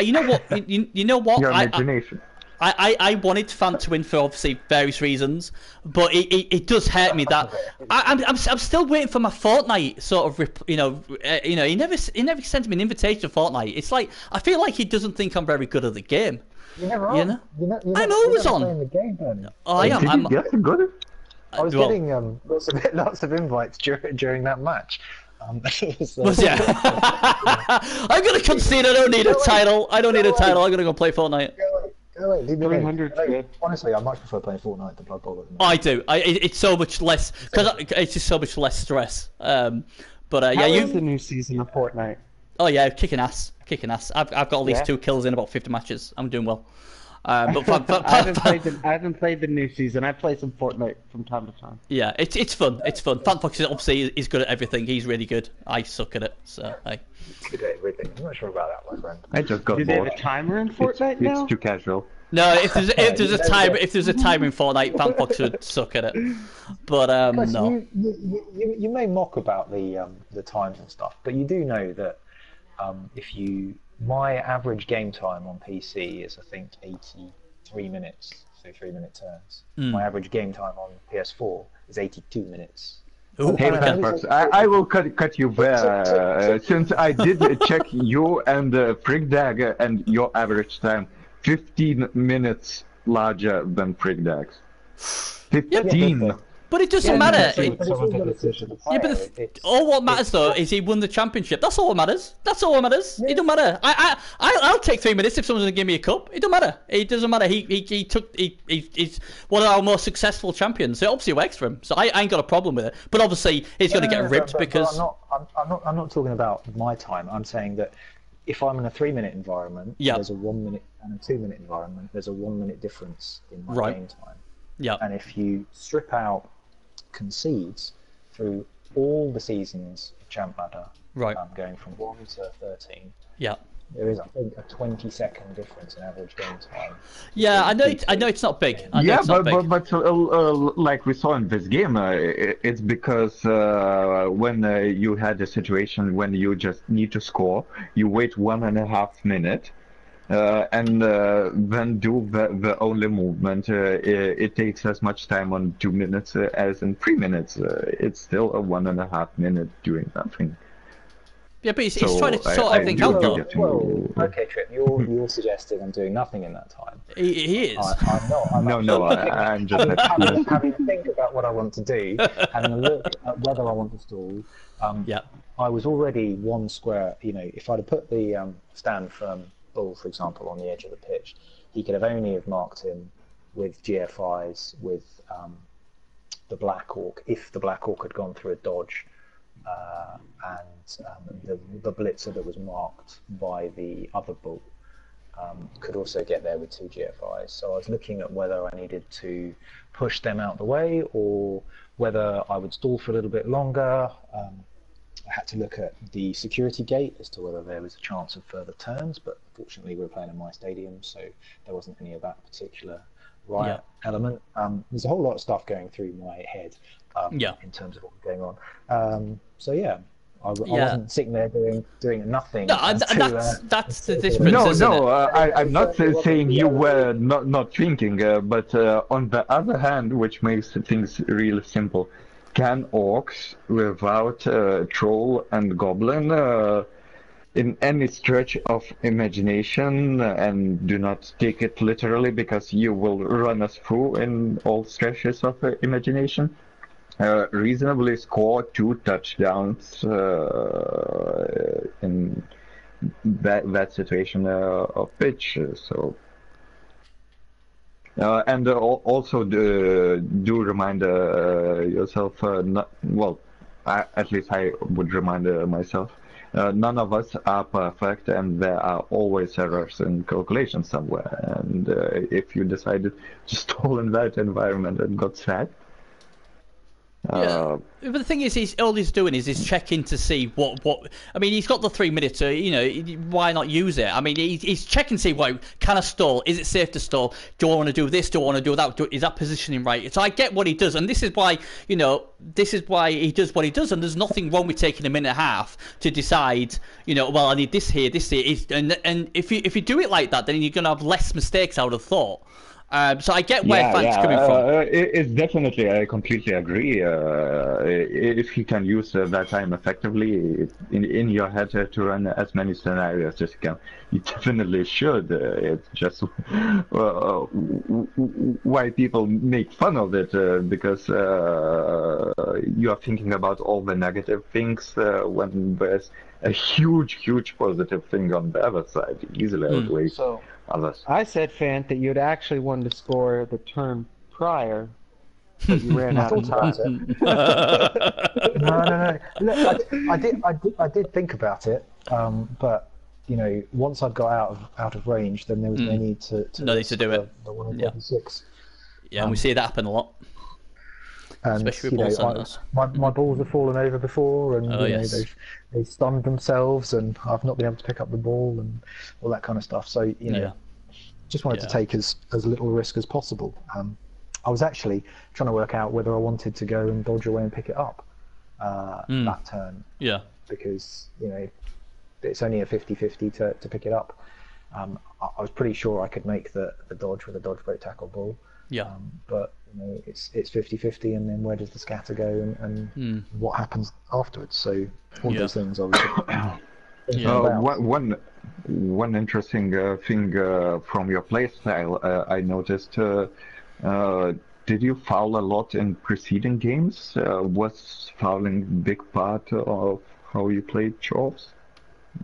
You know what? You know what? Your imagination. I wanted Fant to win for obviously various reasons, but it does hurt me that I'm still waiting for my Fortnite sort of he never sent me an invitation to Fortnite. It's like I feel like he doesn't think I'm very good at the game. You never You are. know? You're I'm never, always you're never on. playing the game, Bernie. Oh, I am. Did I'm, you get good? I was well, getting lots of invites during that match. It was, was yeah. I'm gonna concede. I don't need a title. I don't need a title. I'm gonna go play Fortnite. Go away, leave me 300 alone. good. Honestly, I much prefer playing Fortnite than Blood Bowl at the moment. I do. It's so much less because it's just so much less stress. But How yeah, is you. the new season of Fortnite? Oh yeah, kicking ass. I've got at least Yeah? 2 kills in about 50 matches. I'm doing well. But I haven't played the new season. I play some Fortnite from time to time. yeah, it's fun. It's fun. Fanfox is obviously is good at everything. He's really good. I suck at it. So hey. Good at everything. I'm not sure about that, my friend. I just got Do they have bored. a timer in Fortnite now? It's too casual. No, if there's a timer in Fortnite, Fanfox would suck at it. But Plus, no. you may mock about the times and stuff, but you do know that my average game time on PC is I think 83 minutes, so 3-minute turns. My average game time on PS4 is 82 minutes. Ooh, Hey, okay. Fanfox, I will cut you there, since I did check you and Frigdag and your average time 15 minutes larger than Frigdag's. 15! But it doesn't matter. Someone had decisions. Yeah, but all what matters though is he won the championship. That's all that matters. That's all that matters. It don't matter. I'll take 3 minutes if someone's gonna give me a cup. It don't matter. It doesn't matter. He's one of our most successful champions. So it obviously works for him. So I ain't got a problem with it. But obviously he's gonna get ripped because I'm not talking about my time. I'm saying that if I'm in a 3-minute environment, there's a 1 minute, and a 2-minute environment, there's a 1 minute difference in my game time. Yeah. And if you strip out concedes through all the seasons of Champ Ladder, going from 1 to 13, there is, I think, a 20-second difference in average game time. Yeah, I know it's not big. But like we saw in this game, it's because when you had a situation when you just need to score, you wait 1.5 minutes. And then do the only movement. It takes as much time on 2 minutes as in 3 minutes. It's still a 1.5 minute doing nothing. Yeah, but he's trying to sort everything out though. Okay, Trip, you're suggesting I'm doing nothing in that time. He is. I'm not. I'm just having a think about what I want to do, having a look at whether I want to stall. I was already 1 square. If I'd have put the stand firm Bull, for example, on the edge of the pitch, he could have only have marked him with GFIs, with the Black Orc, if the Black Orc had gone through a dodge, and the blitzer that was marked by the other Bull could also get there with 2 GFIs. So I was looking at whether I needed to push them out the way or whether I would stall for a little bit longer. I had to look at the security gate as to whether there was a chance of further turns, but fortunately we were playing in my stadium, so there wasn't any of that particular riot element. There's a whole lot of stuff going through my head in terms of what was going on. I wasn't sitting there doing nothing. No, that's the difference. I'm not saying you were not thinking, but on the other hand, which makes things really simple, can orcs without troll and goblin in any stretch of imagination, and do not take it literally because you will run us through in all stretches of imagination, reasonably score 2 touchdowns in that situation of pitch. So. And also do remind yourself, at least I would remind myself, none of us are perfect and there are always errors in calculation somewhere. And if you decided to stall in that environment and got sacked, but the thing is, all he's doing is he's checking to see what. I mean, he's got the 3 minutes, so why not use it? I mean, he's checking to see can I stall? Is it safe to stall? Do I want to do this? Do I want to do that? Is that positioning right? So I get what he does, and this is why he does what he does. And there's nothing wrong with taking a minute and a half to decide. I need this here, and if you do it like that, then you're gonna have less mistakes. I would have thought. So I get where Fant's coming from. It's definitely, I completely agree. If you can use that time effectively in your head to run as many scenarios as you can, you definitely should. It's just why people make fun of it, because you are thinking about all the negative things when there's a huge positive thing on the other side. Easily outweighs others. I said, Fant, that you'd actually wanted to score the turn prior, but you ran out of time. No. Look, I did think about it, but once I'd got out of range, then there was no need to no need to do it. The 1 Yeah, and we see that happen a lot. And especially with ball centers. My balls have fallen over before, and they've stunned themselves, and I've not been able to pick up the ball and all that kind of stuff. So just wanted to take as little risk as possible. I was actually trying to work out whether I wanted to go and dodge away and pick it up that turn. Yeah. Because it's only a 50-50 to pick it up. I was pretty sure I could make the dodge with a dodge break tackle ball. Yeah. But it's 50-50, and then where does the scatter go, and what happens afterwards? So all those things, obviously. One interesting thing from your playstyle, I noticed. Did you foul a lot in preceding games? Was fouling a big part of how you played Chorfs?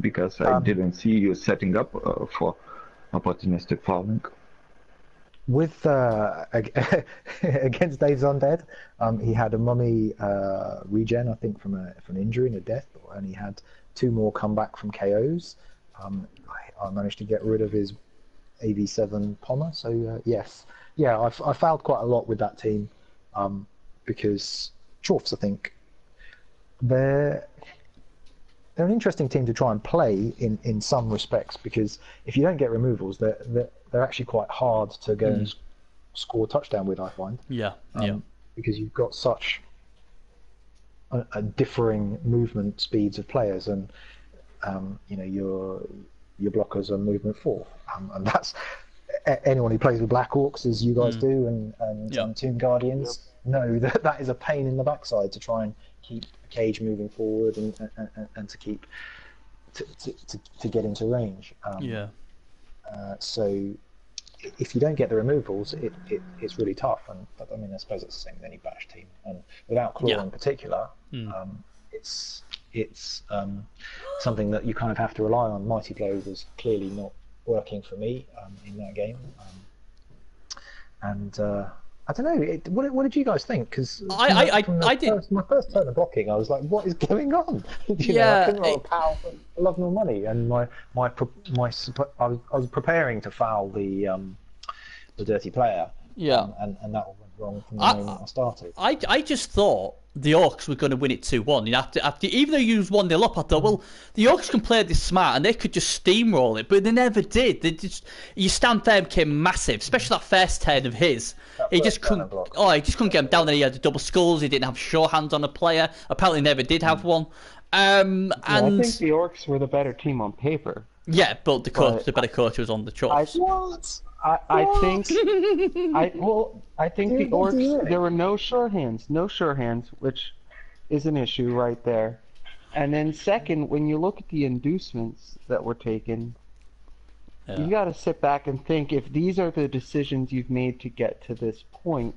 Because I didn't see you setting up for opportunistic fouling. With against Dave's Undead, he had a mummy regen, I think, from an injury and a death, and he had 2 more come back from KOs. I managed to get rid of his AV7 Pommer, so yes. Yeah, I fouled quite a lot with that team, because Chorfs, I think, they're an interesting team to try and play in some respects, because if you don't get removals, they're actually quite hard to go and score a touchdown with, I find. Yeah, because you've got such a differing movement speeds of players, and your blockers are movement 4, and that's anyone who plays with Black Orcs, as you guys do, and Tomb Guardians know that is a pain in the backside to try and keep a cage moving forward and to keep to get into range. So if you don't get the removals, it's really tough. And I mean, I suppose it's the same with any bash team. And without Claw in particular, it's something that you kind of have to rely on. Mighty Blow was clearly not working for me in that game, and I don't know. What did you guys think? Because I did. My first turn of blocking, I was like, "What is going on?" I couldn't roll a power for love nor money, and I was preparing to foul the dirty player. And that all went wrong from the moment I started. I just thought the Orcs were going to win it 2-1. After even though you was 1-0 up, I thought, well, the Orcs can play this smart and they could just steamroll it, but they never did. Your stand there became massive, especially that first turn of his. He just couldn't get him down there. He had the double skulls. He didn't have sure hands on a player. Apparently, never did have one. And I think the Orcs were the better team on paper. Yeah, but the better coach was on the choice. I think the Orcs, there were no sure hands, which is an issue right there. And then second, when you look at the inducements that were taken, you got to sit back and think, if these are the decisions you've made to get to this point,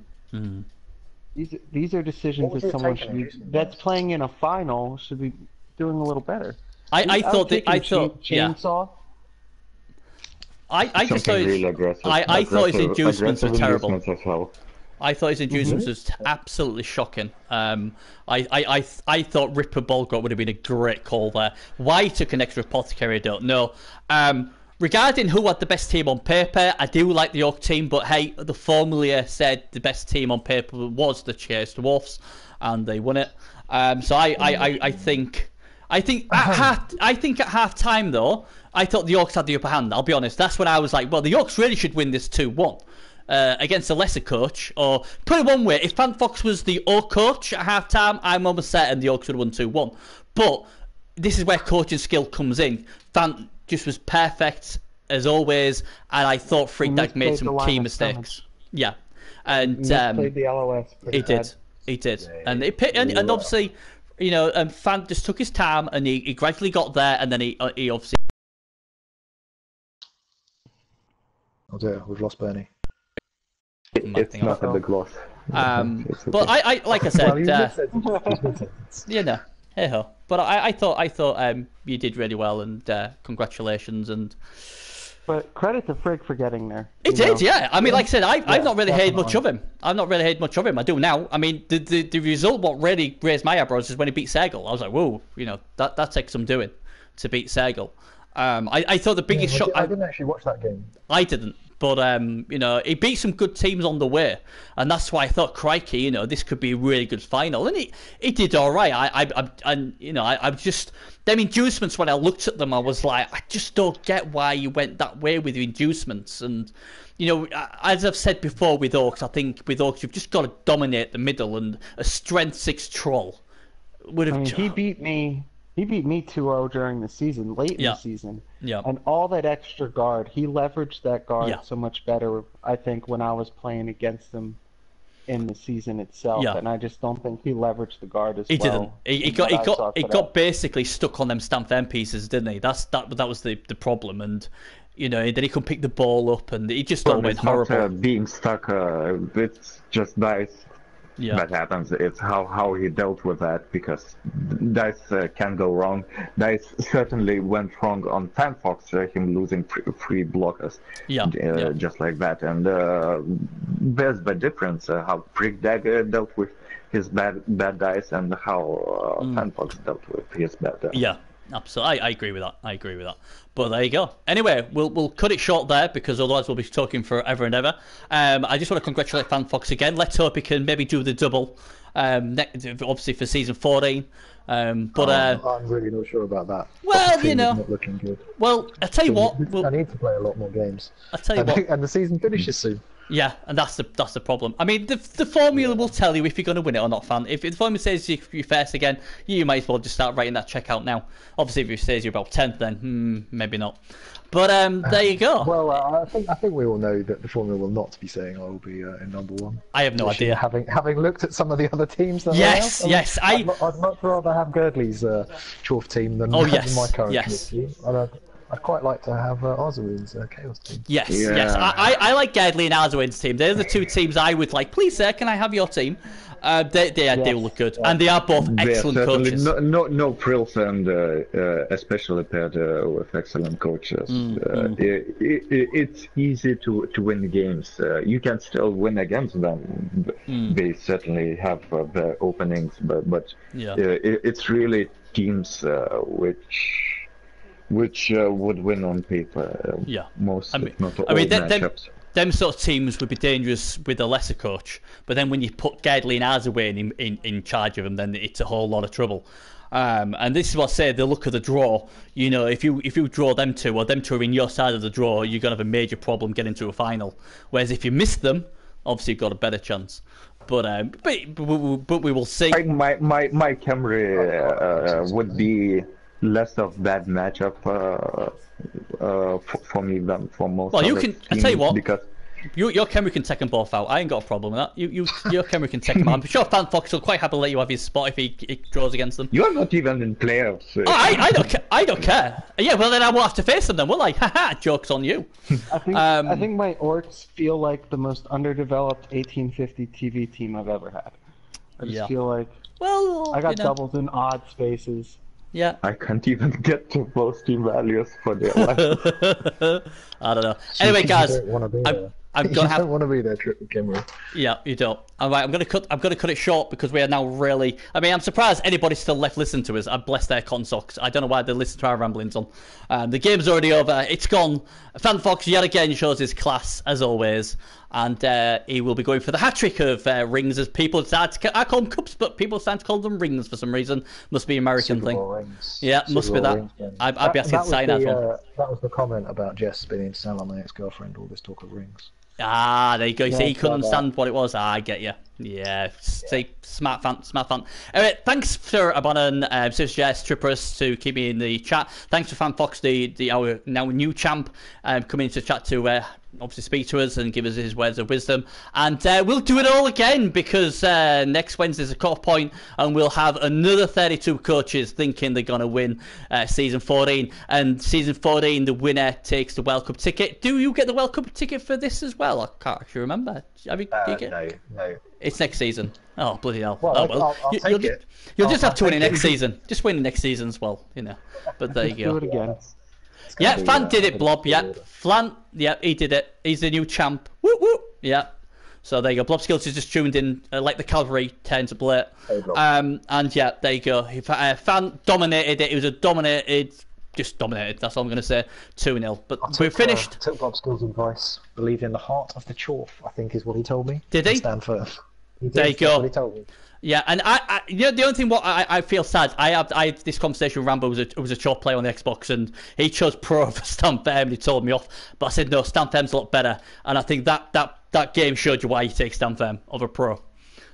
these are decisions that someone that's playing in a final should be doing a little better. I thought chainsaw. I just thought really aggressive. I thought his inducements were terrible. Well. I thought his inducements was absolutely shocking. I thought Ripper Bolgrot would have been a great call there. Why he took an extra apothecary, I don't know. Regarding who had the best team on paper, I do like the Orc team, but hey, the formula said the best team on paper was the Chase Dwarfs, and they won it. So I think at half time though, I thought the Orcs had the upper hand. I'll be honest. That's when I was like, well, the Orcs really should win this 2-1 against a lesser coach. Or put it one way, if Pantfox was the Orc coach at half time, I'm almost certain the Orcs would have won 2-1. But this is where coaching skill comes in. Fant just was perfect as always, and I thought Freakdag made misplayed some the line key of mistakes. Yeah, and Misplayed the LOS. he did. And and obviously, you know, Fan just took his time, and he gradually got there, and then he obviously. Oh dear, we've lost Bernie. It's not a big loss. It's okay. But I like I said, Yeah, you know, hey ho. But I thought you did really well, and congratulations. And But credit to Frig for getting there. he you did, know? yeah. I mean, like I said, I've not really heard definitely. much of him. I've not really heard much of him. I do now. I mean, the result what really raised my eyebrows is when he beat Sergel. I was like, whoa, you know, that takes some doing to beat Sergel. I thought the biggest shock. I didn't actually watch that game. I didn't, but you know, he beat some good teams on the way, and that's why I thought, crikey, you know, this could be a really good final, and he did all right. I just them inducements, when I looked at them, I was like, I just don't get why you went that way with your inducements. And you know, as I've said before with Orcs, I think with Orcs you've just got to dominate the middle, and a strength 6 troll would have. I mean, he beat me. He beat me 2-0 during the season, late in the season. Yeah. And all that extra guard, he leveraged that guard Yeah. so much better, I think, when I was playing against him in the season itself. Yeah. And I just don't think he leveraged the guard as He well. didn't. He from what I saw got today. basically stuck on them stamp end pieces, didn't he? That was the problem, and you know, then he couldn't pick the ball up, and he just all Well, went it's not horrible. being stuck. It's just dice Yeah. that happens. It's how he dealt with that, because dice can go wrong. Dice certainly went wrong on Fanfox, him losing free blockers. Yeah. Just like that. And there's the difference how Freakdag dealt with his bad dice, and how Fanfox dealt with his bad dice. Yeah, absolutely. I agree with that. But there you go. Anyway, we'll cut it short there, because otherwise we'll be talking forever and ever. I just want to congratulate FanFox again. Let's hope he can maybe do the double, obviously for season 14. I'm really not sure about that. Well, The team you know. is not looking good. Well, I tell you what. I need to play a lot more games. I tell you what. And the season finishes soon. Yeah, and that's the problem. I mean, the formula will tell you if you're going to win it or not, fan. If the formula says you're first again, you might as well just start writing that check out now. Obviously, if it says you're about 10th, then maybe not. But there you go. Well, I think we all know that the formula will not be saying I will be in number one. I have no idea. Having looked at some of the other teams that Yes, are out, yes, I'd much rather have Girdley's Chorf team than, than my current team. I'd quite like to have Arzuin's Chaos team. Yes, Yeah. yes. I like Gadley and Arzuin's team. They're the two teams I would like. Please, sir, can I have your team? They look good, and they are both excellent certainly coaches. no frills, and especially paired with excellent coaches. It's easy to win games. You can still win against them. They certainly have their openings, but it's really teams which would win on paper. Most, if not all, matchups. Them sort of teams would be dangerous with a lesser coach, but then when you put Gadley and Arzuin in charge of them, then it's a whole lot of trouble. And this is what I say, the look of the draw. You know, if you draw them two, or them two are in your side of the draw, you're going to have a major problem getting to a final. Whereas if you miss them, obviously you've got a better chance. But we will see. My Camry would be less of that matchup for me than for most. Well, you other can. teams, I tell you what. because your Camry can take them both out. I ain't got a problem with that. Your Camry can take them out. I'm sure FanFox will quite happily let you have his spot if he draws against them. you are not even in playoffs. I don't care. Yeah, well then I won't have to face them then, will I? Haha, joke's on you. I think my Orcs feel like the most underdeveloped 1850 TV team I've ever had. I just feel like I got doubles in odd spaces. Yeah. I can't even get to both team values for their life. I don't know. Anyway, guys, You don't want to be there. I'm gonna have. don't want to be there, Trip with Camry. Yeah, you don't. All right, I'm gonna cut it short because we are now really. I mean, I'm surprised anybody's still left listening to us. I bless their consocks. I don't know why they listen to our ramblings on. The game's already over. It's gone. FanFox yet again shows his class as always, and he will be going for the hat trick of rings. As people start to, I call them cups, but people start to call them rings for some reason. Must be an American thing. Rings. Yeah, must be that. Rings, yeah. I'd be asking to sign that one. That was the comment about Jess being to sell on my ex-girlfriend. All this talk of rings. Ah, there you go. You see, he couldn't like that. understand what it was. I get you. Yeah, see, smart fan. Anyway, thanks for abandoning Sirius Trippers to keep me in the chat. Thanks to FanFox, our now new champ, coming into chat to obviously speak to us and give us his words of wisdom. And we'll do it all again because next Wednesday's a cut-off point, and we'll have another 32 coaches thinking they're going to win season 14. And season 14, the winner takes the World Cup ticket. Do you get the World Cup ticket for this as well? I can't actually remember. Do you get... No. It's next season. Oh, bloody hell. Well, oh, well. I'll take it. You'll just have to win it next season. Just win the next season as well, you know. But there you go. Do it again. Yeah, Fan did it, Blob. Yeah, Flan. Yeah, he did it. He's the new champ. Woo woo. Yeah. So there you go. Blob Skills is just tuned in like the cavalry turns a blade. And yeah, there you go. Fan dominated it. It was a dominated. Just dominated. That's all I'm going to say. 2-0. But we're finished. I took Bob Skills' advice. Believe in the heart of the chalk, I think is what he told me. Did he? Stand firm. There you go. What he told me. Yeah, and I you know, the only thing what I feel sad, I had this conversation with Rambo, who was a short player on the Xbox, and he chose Pro for Stamp Firm, and he told me off. But I said, no, Stamp Firm's a lot better. And I think that game showed you why you take Stamp Firm over Pro.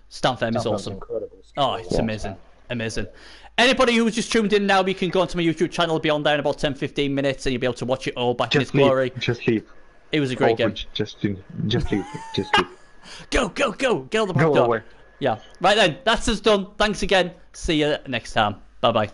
Stamp Firm is awesome. Incredible. Oh, it's amazing. Amazing. Anybody who's just tuned in now, you can go onto my YouTube channel, be on there in about 10-15 minutes, and you'll be able to watch it all back in its glory. Just leave. It was a great game. Just leave. Just leave. Go. Get on the back Go door. away. Yeah. Right then, that's us done. Thanks again. See you next time. Bye-bye.